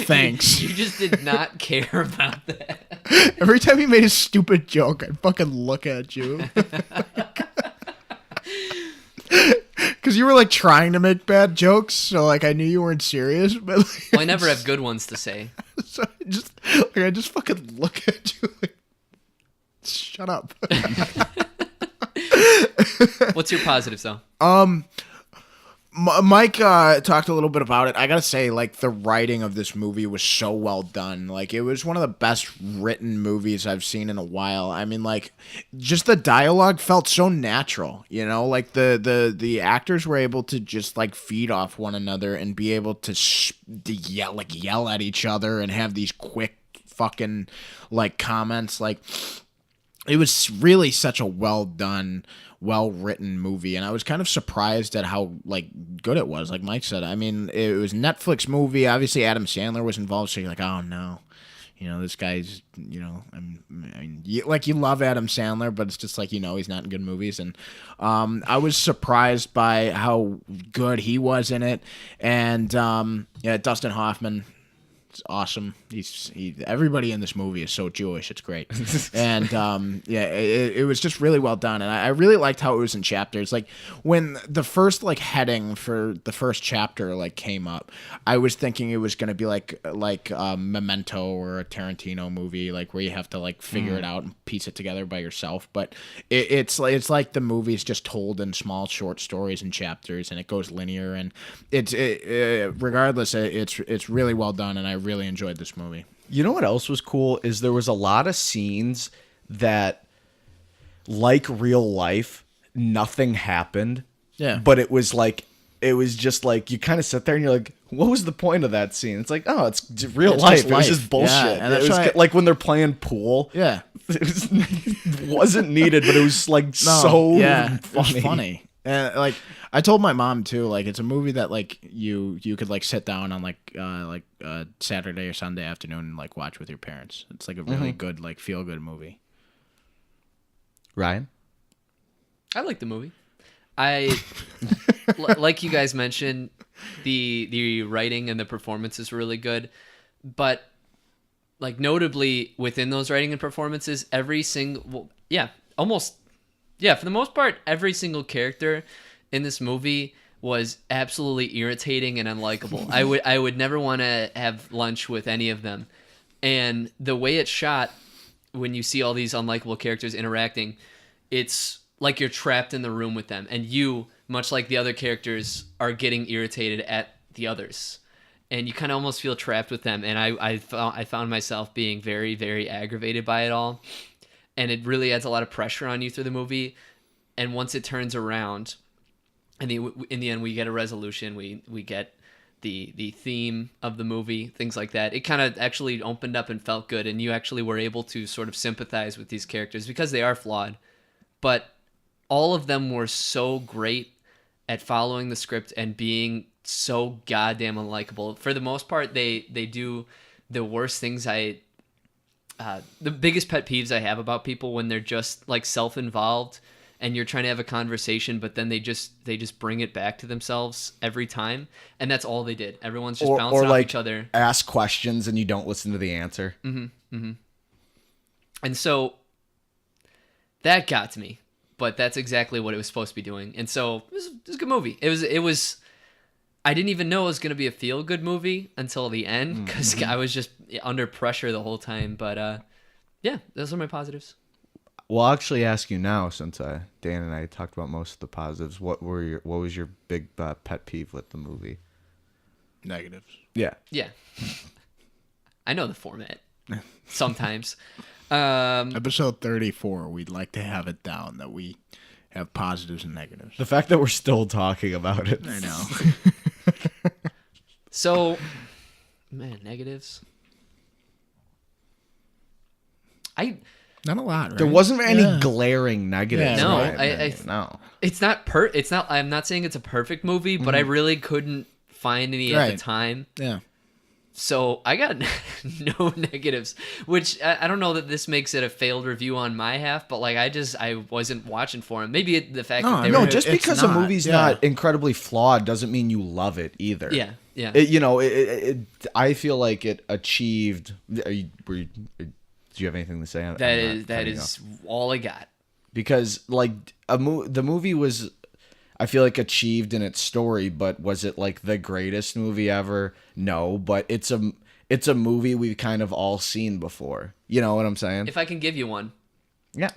Thanks. You just did not care about that. Every time he made a stupid joke, I'd fucking look at you. Because you were like trying to make bad jokes, so like I knew you weren't serious. But like, Well, I never have good ones to say. so I just fucking look at you like, shut up. What's your positives though? Mike talked a little bit about it. I gotta say, like, the writing of this movie was so well done. Like, it was one of the best written movies I've seen in a while. I mean, like, just the dialogue felt so natural, like the actors were able to just like feed off one another and be able to yell at each other and have these quick fucking like comments. Like, it was really such a well done, well written movie, and I was kind of surprised at how like good it was. Like Mike said, I mean, it was a Netflix movie. Obviously, Adam Sandler was involved, so you're like, oh no, this guy's, you love Adam Sandler, but it's just like he's not in good movies, and I was surprised by how good he was in it, and Dustin Hoffman. It's awesome. Everybody in this movie is so Jewish. It's great. And it was just really well done. And I really liked how it was in chapters. Like when the first like heading for the first chapter like came up, I was thinking it was going to be like Memento or a Tarantino movie, like where you have to like figure it out and piece it together by yourself. But it's like the movie's just told in small short stories and chapters, and it goes linear. And regardless, it's really well done. And I really enjoyed this movie. You know what else was cool is there was a lot of scenes that, like real life, nothing happened. Yeah. But it was just like you kind of sit there and you're like, what was the point of that scene? It's like, oh, it's real It's life. just It was life. just bullshit. Yeah, and it that's was why like when they're playing pool. Yeah. It wasn't needed, but it was like No, funny. It was funny. And like I told my mom too, like it's a movie that like you could like sit down on like Saturday or Sunday afternoon and like watch with your parents. It's like a really good like feel good movie. Ryan? I like the movie. Like you guys mentioned, the writing and the performances were really good, but like notably within those writing and performances, for the most part, every single character in this movie was absolutely irritating and unlikable. I would never want to have lunch with any of them. And the way it's shot, when you see all these unlikable characters interacting, it's like you're trapped in the room with them, and you, much like the other characters, are getting irritated at the others, and you kind of almost feel trapped with them. And I found myself being very, very aggravated by it all, and it really adds a lot of pressure on you through the movie. And once it turns around, and in the end we get a resolution, we get the theme of the movie, things like that. It kind of actually opened up and felt good, and you actually were able to sort of sympathize with these characters because they are flawed, but all of them were so great at following the script and being so goddamn unlikable. For the most part, they do the worst things. The biggest pet peeves I have about people when they're just like self-involved and you're trying to have a conversation, but then they just bring it back to themselves every time, and that's all they did. Everyone's just bouncing off each other. Ask questions and you don't listen to the answer. And so that got to me. But that's exactly what it was supposed to be doing. And so it was a good movie. It was I didn't even know it was going to be a feel-good movie until the end, because I was just under pressure the whole time. But yeah, those are my positives. Well, I'll actually ask you now, since Dan and I talked about most of the positives. What was your big pet peeve with the movie? Negatives. Yeah. Yeah. I know the format. Sometimes. Episode 34, we'd like to have it down that we have positives and negatives. The fact that we're still talking about it. I know. So, man, negatives. Not a lot, right? There wasn't any glaring negatives. Yeah, No, right. No. It's not. I'm not saying it's a perfect movie, but I really couldn't find any at the Right. time. Yeah. So I got no negatives, which I don't know that this makes it a failed review on my half, but like I wasn't watching for him. Maybe the fact that they No, were just it's because a not, movie's yeah. not incredibly flawed doesn't mean you love it either. yeah. I feel like it achieved. Do you have anything to say on That is all I got. Because like the movie was, I feel like, achieved in its story, but was it like the greatest movie ever? No, but it's a movie we've kind of all seen before. You know what I'm saying? If I can give you one, Yeah.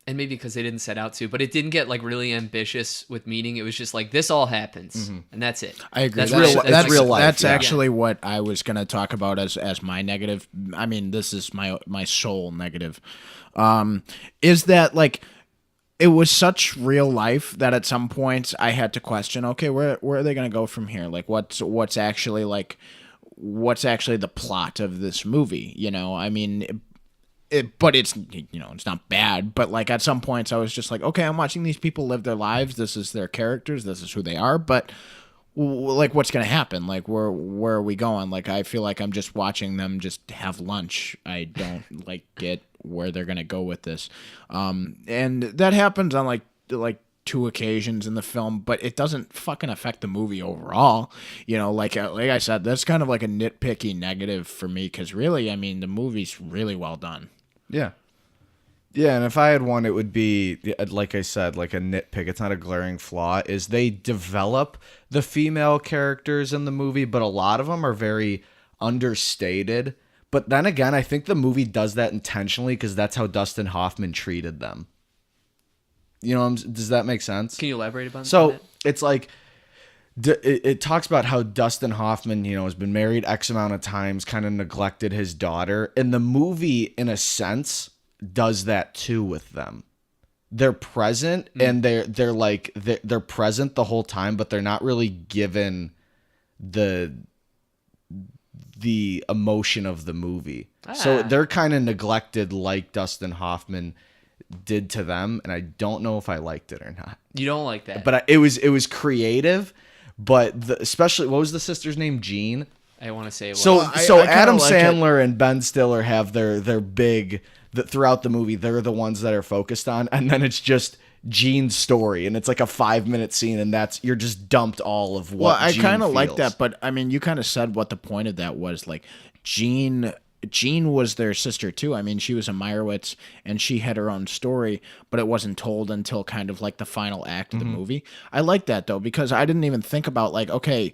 and maybe because they didn't set out to, but it didn't get like really ambitious with meaning. It was just like this all happens, and that's it. I agree. That's That's real life, That's yeah. actually what I was going to talk about as my negative. I mean, this is my sole negative. Is that like it was such real life that at some points I had to question, okay, where are they going to go from here? Like what's actually the plot of this movie? You know, I mean. But it's it's not bad. But like at some points, I was just like, okay, I'm watching these people live their lives. This is their characters. This is who they are. But like, what's gonna happen? Like, where are we going? Like, I feel like I'm just watching them just have lunch. I don't like get where they're gonna go with this. And that happens on like 2 occasions in the film, but it doesn't fucking affect the movie overall. You know, like I said, that's kind of like a nitpicky negative for me because really, I mean, the movie's really well done. Yeah. Yeah, and if I had one, it would be, like I said, like a nitpick. It's not a glaring flaw. Is they develop the female characters in the movie, but a lot of them are very understated. But then again, I think the movie does that intentionally because that's how Dustin Hoffman treated them. You know, does that make sense? Can you elaborate upon So that? it's like it talks about how Dustin Hoffman, has been married X amount of times, kind of neglected his daughter, and the movie, in a sense, does that too with them. They're present and they're present the whole time, but they're not really given the emotion of the movie. So they're kind of neglected, like Dustin Hoffman did to them, and I don't know if I liked it or not. You don't like that, But it was creative, but especially, what was the sister's name? Jean. I want to say it was. So I so kinda Adam like Sandler and Ben Stiller have their big throughout the movie. They're the ones that are focused on, and then it's just Jean's story, and it's like a 5-minute scene, and you're just dumped all of what. Well, I Jean kind of like feels. that, but I mean, you kind of said what the point of that was. Like, Jean was their sister too. I mean, she was a Meyerowitz, and she had her own story, but it wasn't told until kind of like the final act of the movie. I like that though, because I didn't even think about like, okay,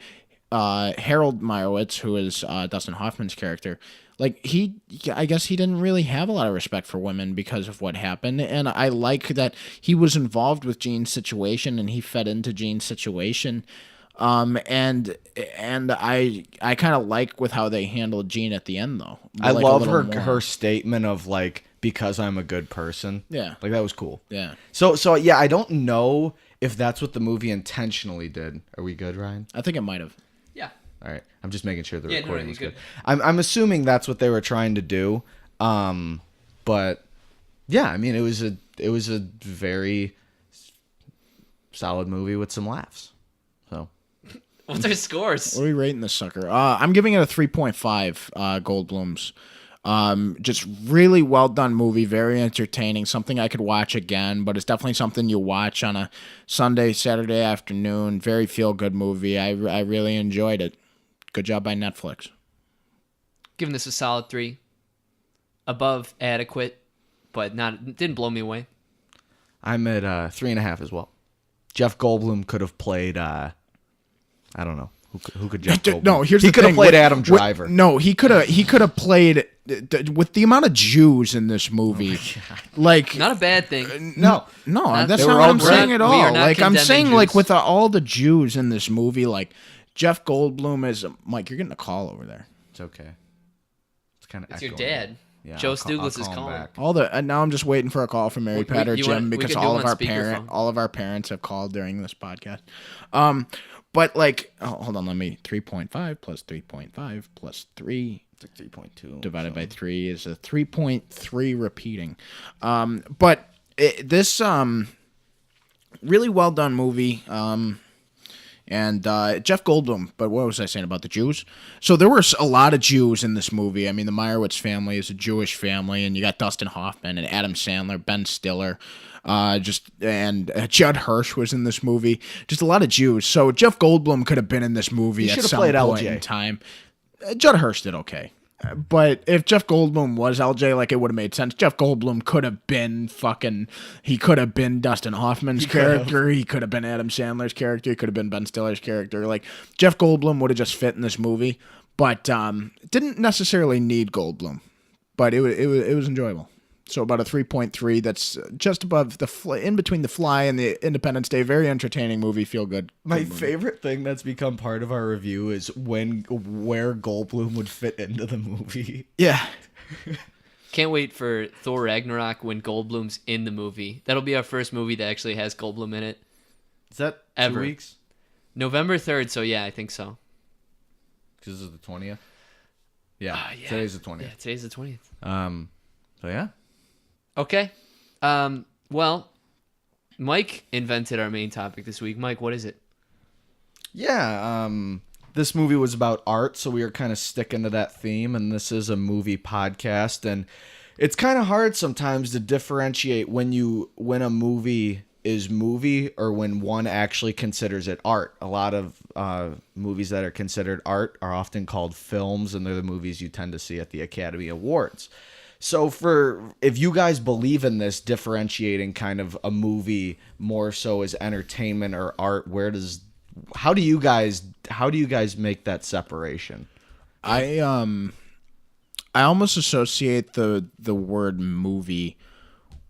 Harold Meyerowitz, who is Dustin Hoffman's character, like I guess he didn't really have a lot of respect for women because of what happened, and I like that he was involved with Jean's situation and he fed into Jean's situation. And I kind of like with how they handled Jean at the end though. I Like, love a little more. her statement of like, because I'm a good person. Yeah. Like that was cool. Yeah. So yeah, I don't know if that's what the movie intentionally did. Are we good, Ryan? I think it might have. yeah. All right. I'm just making sure the Yeah, no, recording you're was good. good. I'm assuming that's what they were trying to do. But yeah, I mean, it was a very solid movie with some laughs. So What's our scores? What are we rating this sucker? I'm giving it a 3.5 Goldblums. Just really well done movie, very entertaining, something I could watch again, but it's definitely something you watch on a Sunday, Saturday afternoon. Very feel good movie. I really enjoyed it. Good job by Netflix. Giving this a solid 3. Above adequate, but didn't blow me away. I'm at 3.5 as well. Jeff Goldblum could have played. I don't know who could Jeff Goldblum. No, here's he the could have thing. played Adam Driver. No, he could have played with the amount of Jews in this movie. Like Not a bad thing. No, that's they not were what all I'm great. saying at We all. are not Like I'm condemning saying, like Jews. with all the Jews in this movie, like Jeff Goldblum is Mike. You're getting a call over there. it's okay. It's kind of It's your dad. Yeah, Joe I'll Stuglis call is him calling. back. And now I'm just waiting for a call from Mary Pat or you Jim want- we because could do all it of on our speakerphone. parents have called during this podcast. But like, hold on, 3.5 plus 3.5 plus 3 It's like 3.2 divided by 3 is a 3.3 repeating. But this really well done movie. And Jeff Goldblum, but what was I saying about the Jews? So there were a lot of Jews in this movie. I mean, the Meyerowitz family is a Jewish family, and you got Dustin Hoffman and Adam Sandler, Ben Stiller, and Judd Hirsch was in this movie. Just a lot of Jews. So Jeff Goldblum could have been in this movie at some point in time. Judd Hirsch did okay. But if Jeff Goldblum was LJ, like, it would have made sense. Jeff Goldblum could have been he could have been Dustin Hoffman's character. He could have been Adam Sandler's character. He could have been Ben Stiller's character. Like, Jeff Goldblum would have just fit in this movie, but didn't necessarily need Goldblum. But it was enjoyable. So about a 3.3. That's just above in between The Fly and the Independence Day. Very entertaining movie. Feel good. My favorite thing that's become part of our review is where Goldblum would fit into the movie. Yeah. Can't wait for Thor Ragnarok when Goldblum's in the movie. That'll be our first movie that actually has Goldblum in it. Is that Ever. 2 weeks? November 3rd, so yeah, I think so. Because this is the 20th? Yeah, today's the 20th. Yeah, today's the 20th. So yeah. Okay. Well, Mike invented our main topic this week. Mike, what is it? Yeah, this movie was about art, so we were kind of sticking to that theme, and this is a movie podcast, and it's kind of hard sometimes to differentiate when a movie is movie or when one actually considers it art. A lot of movies that are considered art are often called films, and they're the movies you tend to see at the Academy Awards. So if you guys believe in this differentiating kind of a movie more so as entertainment or art, how do you guys make that separation? I almost associate the word movie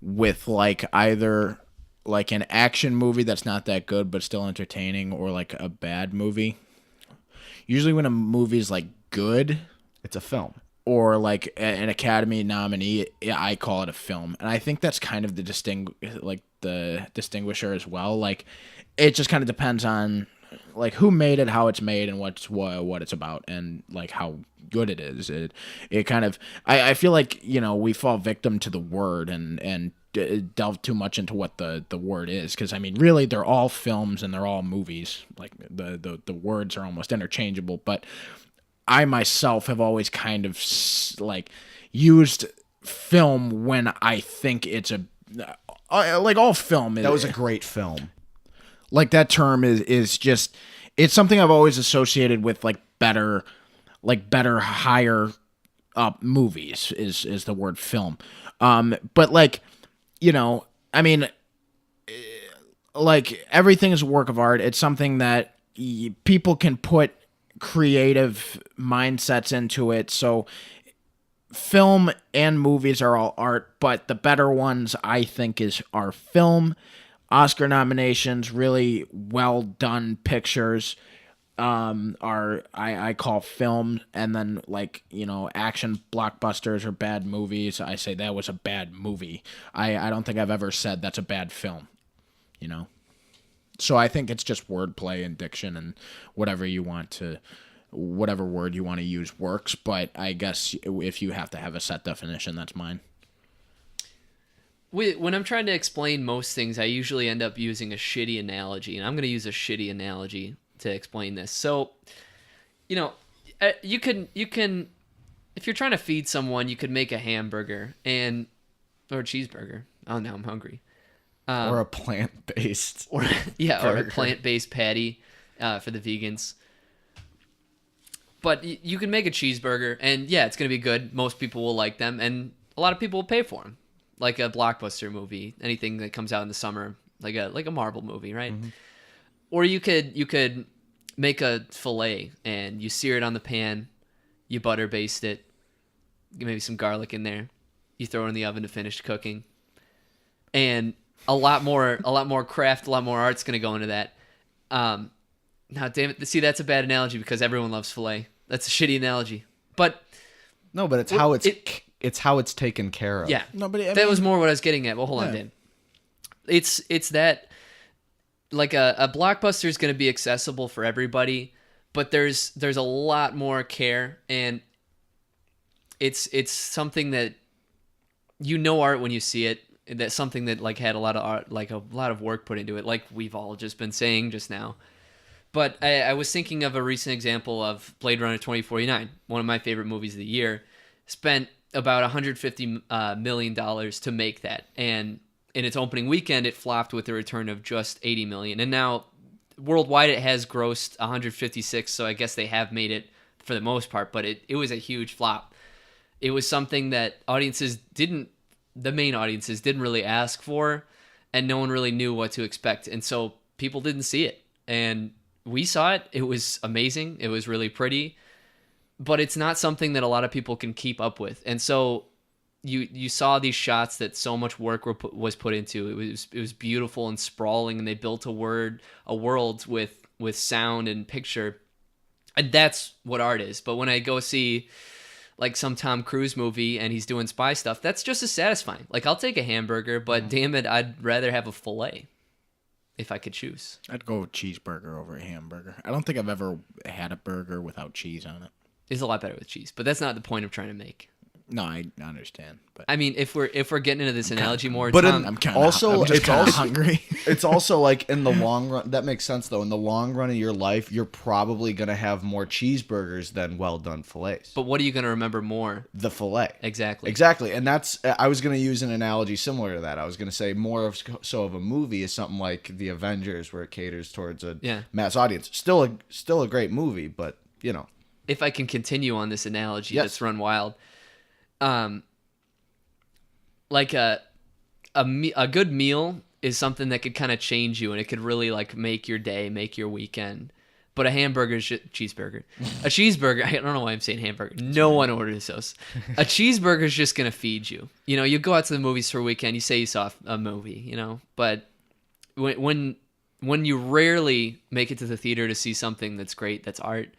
with like either like an action movie that's not that good but still entertaining, or like a bad movie. Usually when a movie is like good, It's a film. or like an Academy nominee, I call it a film. And I think that's kind of the distinguisher as well. Like, it just kind of depends on like who made it, how it's made, and what it's about, and like how good it is. It kind of, I feel like, we fall victim to the word and delve too much into what the word is, because I mean, really, they're all films and they're all movies. Like the words are almost interchangeable, but I myself have always kind of like used film when I think it's like all film is. That was a great film. Like that term is just, it's something I've always associated with like better, higher up movies is the word film. But like, I mean, like everything is a work of art. It's something that people can put creative mindsets into it. So film and movies are all art, but the better ones I think are film. Oscar nominations, really well done pictures, I call film, and then like action blockbusters or bad movies, I say that was a bad movie. I don't think I've ever said that's a bad film, So I think it's just wordplay and diction, and whatever word you want to use works. But I guess if you have to have a set definition, that's mine. When I'm trying to explain most things, I usually end up using a shitty analogy, and I'm going to use a shitty analogy to explain this. So, you can, if you're trying to feed someone, you could make a hamburger or a cheeseburger. Oh, now I'm hungry. Or a plant-based. Or a plant-based patty for the vegans. But you can make a cheeseburger, and yeah, it's going to be good. Most people will like them, and a lot of people will pay for them. Like a blockbuster movie, anything that comes out in the summer, like a Marvel movie, right? Mm-hmm. Or you could make a fillet and you sear it on the pan, you butter baste it, maybe some garlic in there, you throw it in the oven to finish cooking, and a lot more craft, a lot more art's gonna go into that. Now, damn it, see, that's a bad analogy because everyone loves fillet. That's a shitty analogy, but no, but it's how it's taken care of. Yeah. No, but that was more what I was getting at. Well, hold on, Dan. It's that like a blockbuster is going to be accessible for everybody, but there's a lot more care, and it's something that art when you see it. That's something that like had a lot of art, like a lot of work put into it, like we've all just been saying just now. But I was thinking of a recent example of Blade Runner 2049, one of my favorite movies of the year. Spent about $150 million to make that, and in its opening weekend, it flopped with a return of just $80 million. And now worldwide, it has grossed 156, so I guess they have made it for the most part. But it was a huge flop. It was something that the main audiences didn't really ask for, and no one really knew what to expect, and so people didn't see it. And we saw it. It was amazing. It was really pretty, but it's not something that a lot of people can keep up with. And so you saw these shots that so much work was put into. It was beautiful and sprawling, and they built a world with sound and picture, and that's what art is. But when I go see like some Tom Cruise movie and he's doing spy stuff, that's just as satisfying. Like, I'll take a hamburger, but damn it, I'd rather have a filet if I could choose. I'd go with cheeseburger over a hamburger. I don't think I've ever had a burger without cheese on it. It's a lot better with cheese, but that's not the point I'm trying to make. No, I understand. But I mean, if we're getting into this analogy more, but Tom, I'm kind also, of it's also hungry. It's also like in the long run, that makes sense though. In the long run of your life, you're probably gonna have more cheeseburgers than well done fillets. but what are you going to remember more? The fillet, Exactly. and that's I was gonna use an analogy similar to that. I was gonna say more of a movie is something like The Avengers, where it caters towards a mass audience. Still a great movie, but you know. If I can continue on this analogy that's run wild, like a good meal is something that could kind of change you, and it could really like make your day, make your weekend. But a hamburger is cheeseburger. A cheeseburger, I don't know why I'm saying hamburger. No one orders those. A cheeseburger is just going to feed you. You know, you go out to the movies for a weekend, you say you saw a movie, you know, but when you rarely make it to the theater to see something that's great, that's art,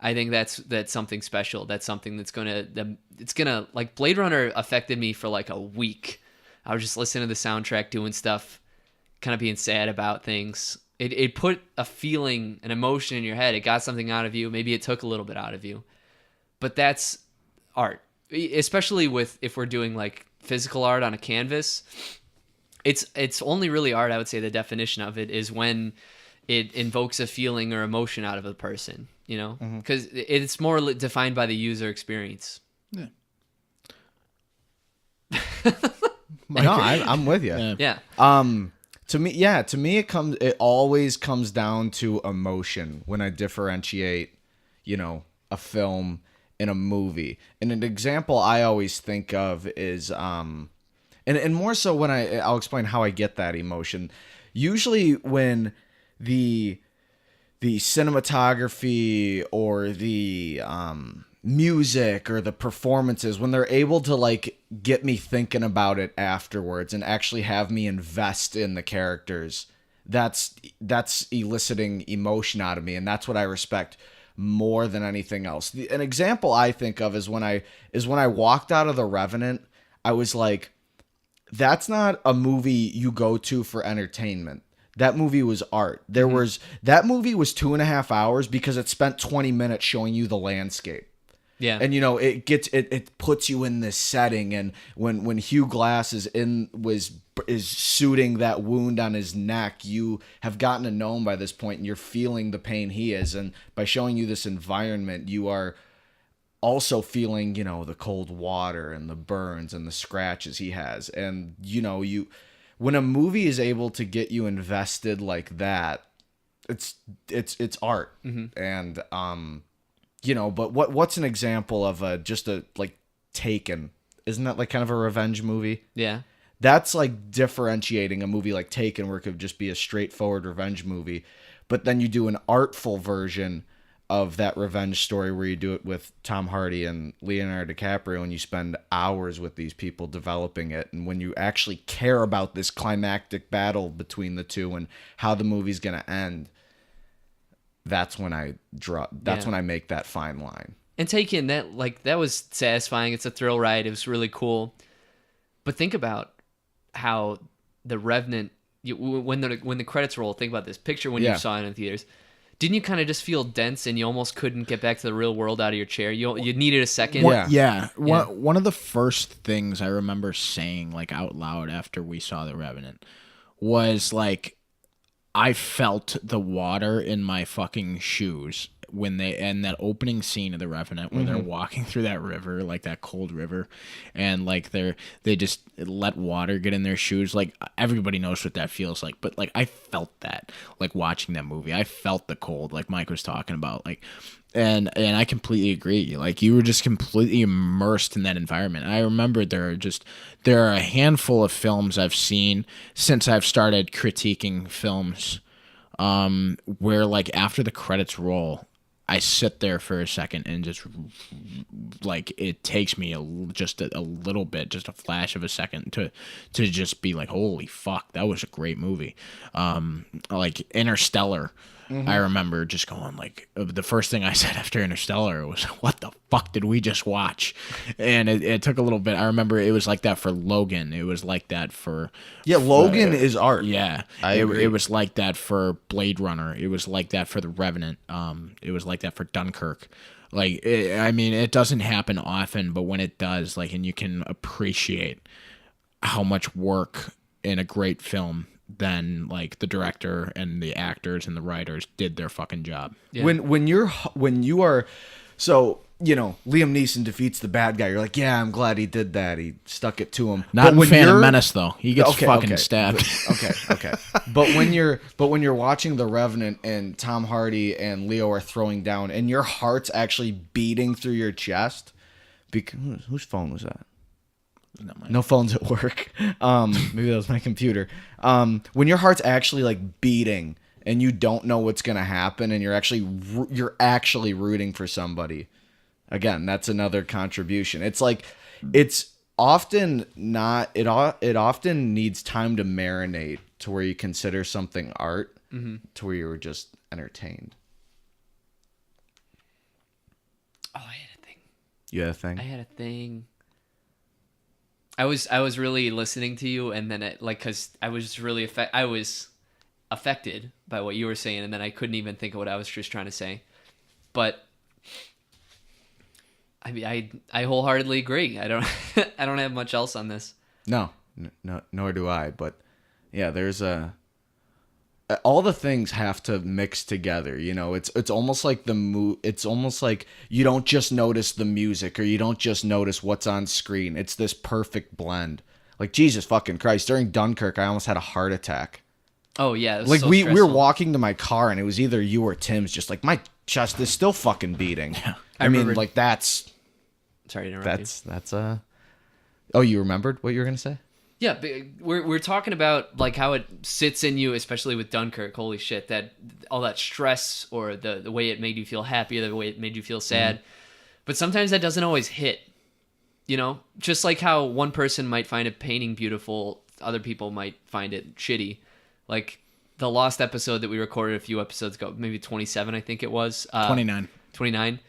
I think that's something special. That's something that's gonna like Blade Runner affected me for like a week. I was just listening to the soundtrack, doing stuff, kind of being sad about things. It put a feeling, an emotion in your head. It got something out of you. Maybe it took a little bit out of you, but that's art. Especially if we're doing like physical art on a canvas, it's only really art. I would say the definition of it is when it invokes a feeling or emotion out of a person, you know, because it's more defined by the user experience. Yeah. No, I'm with you. Yeah. To me, it always comes down to emotion when I differentiate, you know, a film and a movie. And an example I always think of is, and more so when I'll explain how I get that emotion. Usually when the cinematography or the music or the performances, when they're able to like get me thinking about it afterwards and actually have me invest in the characters, that's eliciting emotion out of me, and that's what I respect more than anything else. An example I think of is when I walked out of The Revenant, I was like, that's not a movie you go to for entertainment. That movie was art. That movie was 2.5 hours because it spent 20 minutes showing you the landscape. Yeah. And you know, it puts you in this setting, and when Hugh Glass is suiting that wound on his neck, you have gotten to know him by this point and you're feeling the pain he is, and by showing you this environment, you are also feeling, you know, the cold water and the burns and the scratches he has. And you know, when a movie is able to get you invested like that, it's art. And you know, but what's an example of just a like Taken? Isn't that like kind of a revenge movie? Yeah. That's like differentiating a movie like Taken, where it could just be a straightforward revenge movie, but then you do an artful version of that revenge story where you do it with Tom Hardy and Leonardo DiCaprio, and you spend hours with these people developing it. And when you actually care about this climactic battle between the two and how the movie's going to end, that's when I when I make that fine line. And Taken, that was satisfying. It's a thrill ride. It was really cool. But think about how The Revenant when the credits roll, think about this. Picture when Yeah. you saw it in theaters. Didn't you kind of just feel dense and you almost couldn't get back to the real world out of your chair? You needed a second. Yeah. One of the first things I remember saying like out loud after we saw The Revenant was like, I felt the water in my fucking shoes when they end that opening scene of The Revenant where they're walking through that river, like that cold river, and like they just let water get in their shoes. Like everybody knows what that feels like, but like I felt that like watching that movie. I felt the cold, like Mike was talking about, like. And I completely agree. Like you were just completely immersed in that environment. I remember there are a handful of films I've seen since I've started critiquing films, where like after the credits roll, I sit there for a second and just like it takes me just a little bit, just a flash of a second to just be like, holy fuck, that was a great movie. Like Interstellar. I remember just going like the first thing I said after Interstellar was, what the fuck did we just watch? And it took a little bit. I remember it was like that for Logan. It was like that for Logan is art. Yeah, it was like that for Blade Runner. It was like that for The Revenant. It was like that for Dunkirk. Like, I mean, it doesn't happen often, but when it does, like, and you can appreciate how much work in a great film, then like the director and the actors and the writers did their fucking job. Yeah. When you are, so you know, Liam Neeson defeats the bad guy. You're like, yeah, I'm glad he did that. He stuck it to him. Not in Phantom Menace though. He gets fucking stabbed. Okay. But when you're watching The Revenant and Tom Hardy and Leo are throwing down and your heart's actually beating through your chest, because whose phone was that? No phones at work. Maybe that was my computer. When your heart's actually like beating and you don't know what's gonna happen and you're actually rooting for somebody. Again, that's another contribution. It's like it's often not. It often needs time to marinate to where you consider something art, to where you're just entertained. Oh, I had a thing. You had a thing? I had a thing. I was really listening to you, and then because I was really affected by what you were saying, and then I couldn't even think of what I was just trying to say. But I mean, I wholeheartedly agree. I don't I don't have much else on this. No, nor do I. But yeah, there's all the things have to mix together. You know, it's almost like it's almost like you don't just notice the music or you don't just notice what's on screen. It's this perfect blend. Like Jesus fucking Christ, during Dunkirk, I almost had a heart attack. Oh yeah, it was like so we stressful. were walking to my car and it was either you or Tim's. Just like my chest is still fucking beating. Yeah. I mean, like that's. Sorry to interrupt you. That's Oh, you remembered what you were gonna say? Yeah, but we're talking about like how it sits in you, especially with Dunkirk. Holy shit, that all that stress or the way it made you feel happy or the way it made you feel sad. But sometimes that doesn't always hit. You know, just like how one person might find a painting beautiful, other people might find it shitty. Like the Lost episode that we recorded a few episodes ago, maybe 27, I think it was. 29. 29.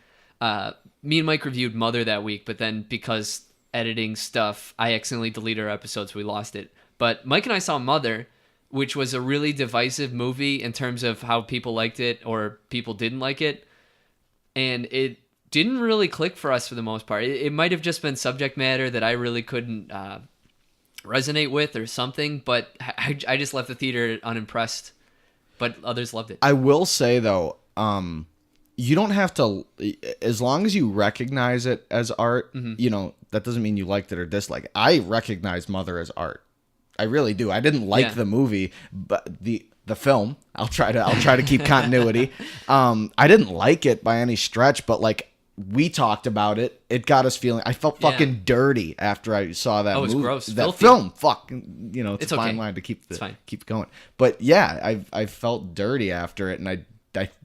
Me and Mike reviewed Mother that week, but then because editing stuff, I accidentally deleted our episode, so we lost it. But Mike and I saw Mother, which was a really divisive movie in terms of how people liked it or people didn't like it. And it didn't really click for us for the most part. It might have just been subject matter that I really couldn't resonate with or something, but I just left the theater unimpressed. But others loved it. I will say, though, you don't have to, as long as you recognize it as art, you know, that doesn't mean you liked it or disliked it. I recognize Mother as art. I really do. I didn't like the movie, but the film, I'll try to keep continuity. I didn't like it by any stretch, but like we talked about it. It got us feeling, I felt fucking dirty after I saw that movie. It was gross. That Filthy. film, fuck, you know, it's a fine okay. line to keep going. But yeah, I felt dirty after it, and I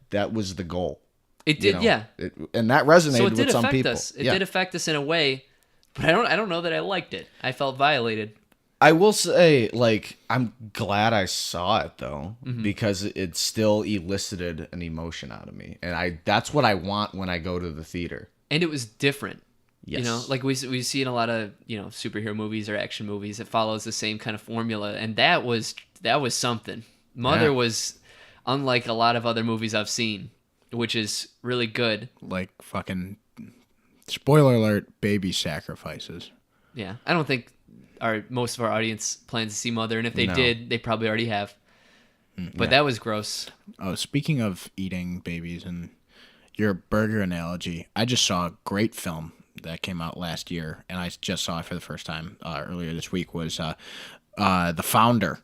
that was the goal. It did, you know, and that resonated with some people. It did affect us in a way, but I don't know that I liked it. I felt violated. I will say, like, I'm glad I saw it though, because it still elicited an emotion out of me, and that's what I want when I go to the theater. And it was different. You know, like we see in a lot of, you know, superhero movies or action movies, it follows the same kind of formula, and that was something. Mother was unlike a lot of other movies I've seen, which is really good. Like fucking spoiler alert, baby sacrifices. Yeah, I don't think most of our audience plans to see Mother, and if they did, they probably already have. But that was gross. Oh, speaking of eating babies and your burger analogy, I just saw a great film that came out last year, and I just saw it for the first time earlier this week, was The Founder.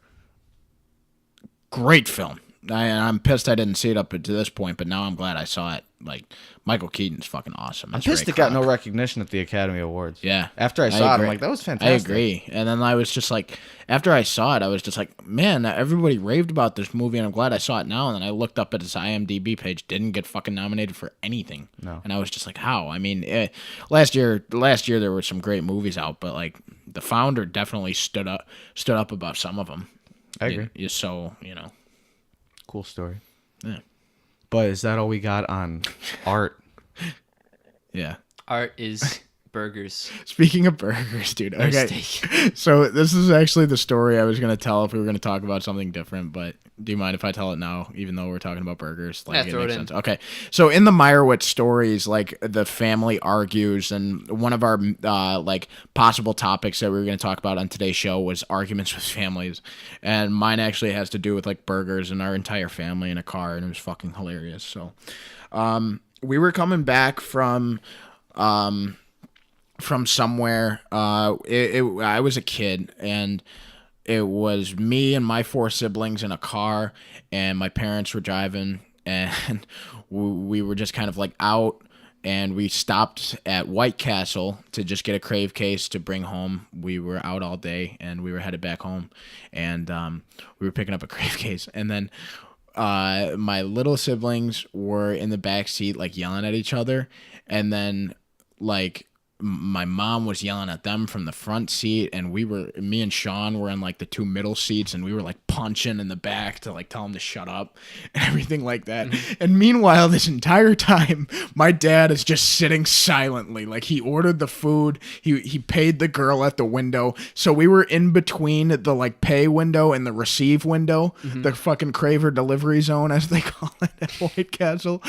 Great film. I'm pissed I didn't see it up to this point, but now I'm glad I saw it. Like, Michael Keaton's fucking awesome. I'm pissed it got no recognition at the Academy Awards. Yeah. After I saw it, I'm like, that was fantastic. I agree. And then I was just like, after I saw it, I was just like, man, everybody raved about this movie, and I'm glad I saw it now. And then I looked up at his IMDb page, didn't get fucking nominated for anything. No. And I was just like, how? I mean, last year there were some great movies out, but like The Founder definitely stood up above some of them. I agree. So, you know. Cool story. Yeah. But is that all we got on art? Yeah. Art is burgers. Speaking of burgers, dude. Okay. So this is actually the story I was going to tell if we were going to talk about something different, but do you mind if I tell it now, even though we're talking about burgers? Like, yeah, throw it in. Sense. Okay. So in the Meyerowitz Stories, like, the family argues, and one of our like possible topics that we were going to talk about on today's show was arguments with families, and mine actually has to do with like burgers and our entire family in a car, and it was fucking hilarious. So we were coming back from somewhere. I was a kid, and it was me and my 4 siblings in a car, and my parents were driving, and we were just kind of like out, and we stopped at White Castle to just get a crave case to bring home. We were out all day, and we were headed back home, and we were picking up a crave case, and then my little siblings were in the back seat, like, yelling at each other, and then like my mom was yelling at them from the front seat, and me and Sean were in like the 2 middle seats, and we were like punching in the back to like tell them to shut up and everything like that. And meanwhile, this entire time, my dad is just sitting silently. Like, he ordered the food, he paid the girl at the window. So we were in between the like pay window and the receive window, the fucking craver delivery zone, as they call it at White Castle.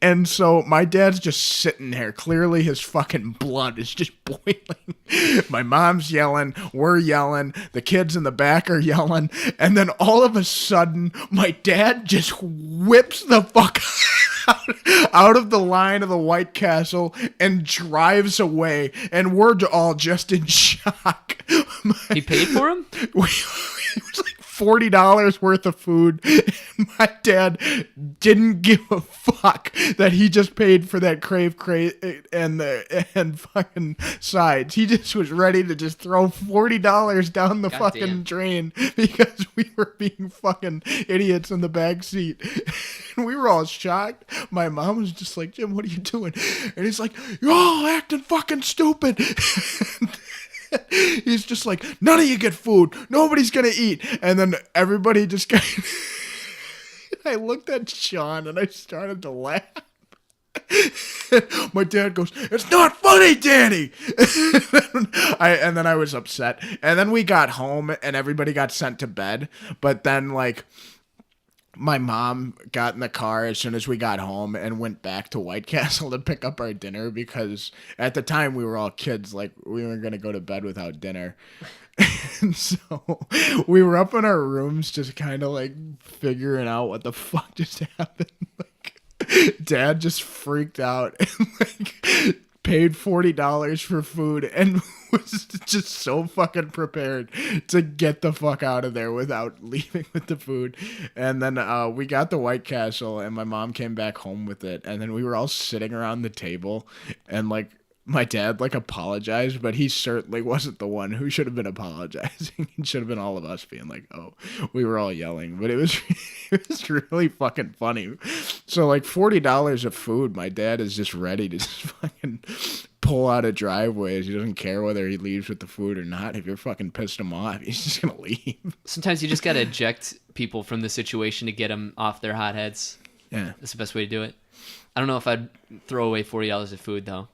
And so my dad's just sitting there. Clearly his fucking blood is just boiling. My mom's yelling, we're yelling, the kids in the back are yelling, and then all of a sudden my dad just whips the fuck out of the line of the White Castle and drives away, and we're all just in shock. He paid for him? It was like $40 worth of food, and my dad didn't give a fuck that he just paid for that crave and fucking sides. He just was ready to just throw $40 down the fucking drain because we were being fucking idiots in the back seat. And we were all shocked. My mom was just like, Jim, what are you doing? And he's like, you're all acting fucking stupid. He's just like, none of you get food. Nobody's going to eat. And then everybody just got... I looked at Sean and I started to laugh. My dad goes, it's not funny, Danny. And then I was upset. And then we got home and everybody got sent to bed. But then, like, my mom got in the car as soon as we got home and went back to White Castle to pick up our dinner, because at the time we were all kids, like, we weren't going to go to bed without dinner. And so we were up in our rooms just kind of like figuring out what the fuck just happened. Like, Dad just freaked out and like paid $40 for food and was just so fucking prepared to get the fuck out of there without leaving with the food. And then we got the White Castle, and my mom came back home with it, and then we were all sitting around the table, and like my dad like apologized, but he certainly wasn't the one who should have been apologizing. It should have been all of us being like, oh, we were all yelling. But it was really fucking funny. So like $40 of food, my dad is just ready to just fucking pull out a driveway. He doesn't care whether he leaves with the food or not. If you're fucking pissed him off, he's just gonna leave. Sometimes you just gotta eject people from the situation to get them off their hotheads. Yeah, that's the best way to do it. I don't know if I'd throw away $40 of food though.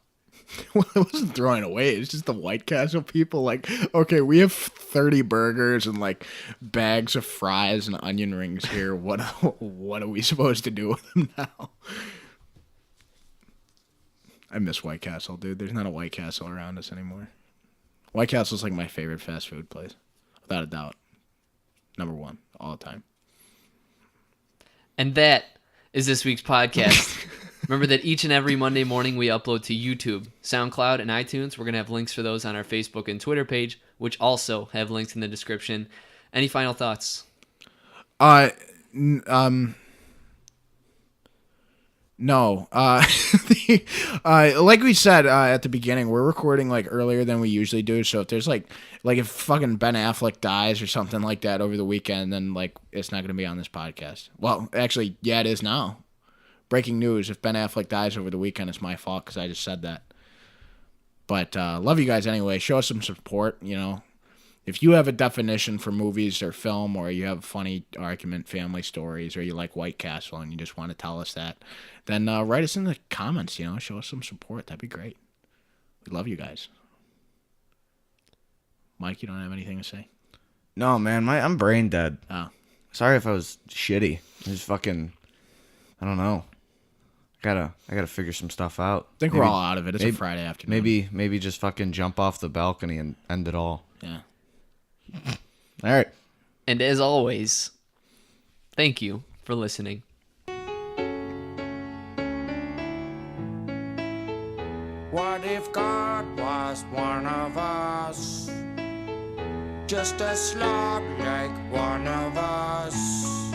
Well, it wasn't throwing away. It's just the White Castle people. Like, okay, we have 30 burgers and like bags of fries and onion rings here. What are we supposed to do with them now? I miss White Castle, dude. There's not a White Castle around us anymore. White Castle's like my favorite fast food place, without a doubt. Number one all the time. And that is this week's podcast. Remember that each and every Monday morning we upload to YouTube, SoundCloud, and iTunes. We're going to have links for those on our Facebook and Twitter page, which also have links in the description. Any final thoughts? No. Like we said at the beginning, we're recording like earlier than we usually do. So if there's like if fucking Ben Affleck dies or something like that over the weekend, then like it's not going to be on this podcast. Well, actually, yeah, it is now. Breaking news: if Ben Affleck dies over the weekend, it's my fault because I just said that. But love you guys anyway. Show us some support. You know, if you have a definition for movies or film, or you have a funny argument, family stories, or you like White Castle and you just want to tell us that, then write us in the comments. You know, show us some support. That'd be great. We love you guys. Mike, you don't have anything to say? No, man, I'm brain dead. Oh, Sorry if I was shitty. I just fucking, I don't know. I gotta figure some stuff out. I think we're all out of it. It's a Friday afternoon. Maybe just fucking jump off the balcony and end it all. Yeah. All right. And as always, thank you for listening. What if God was one of us? Just a slob like one of us.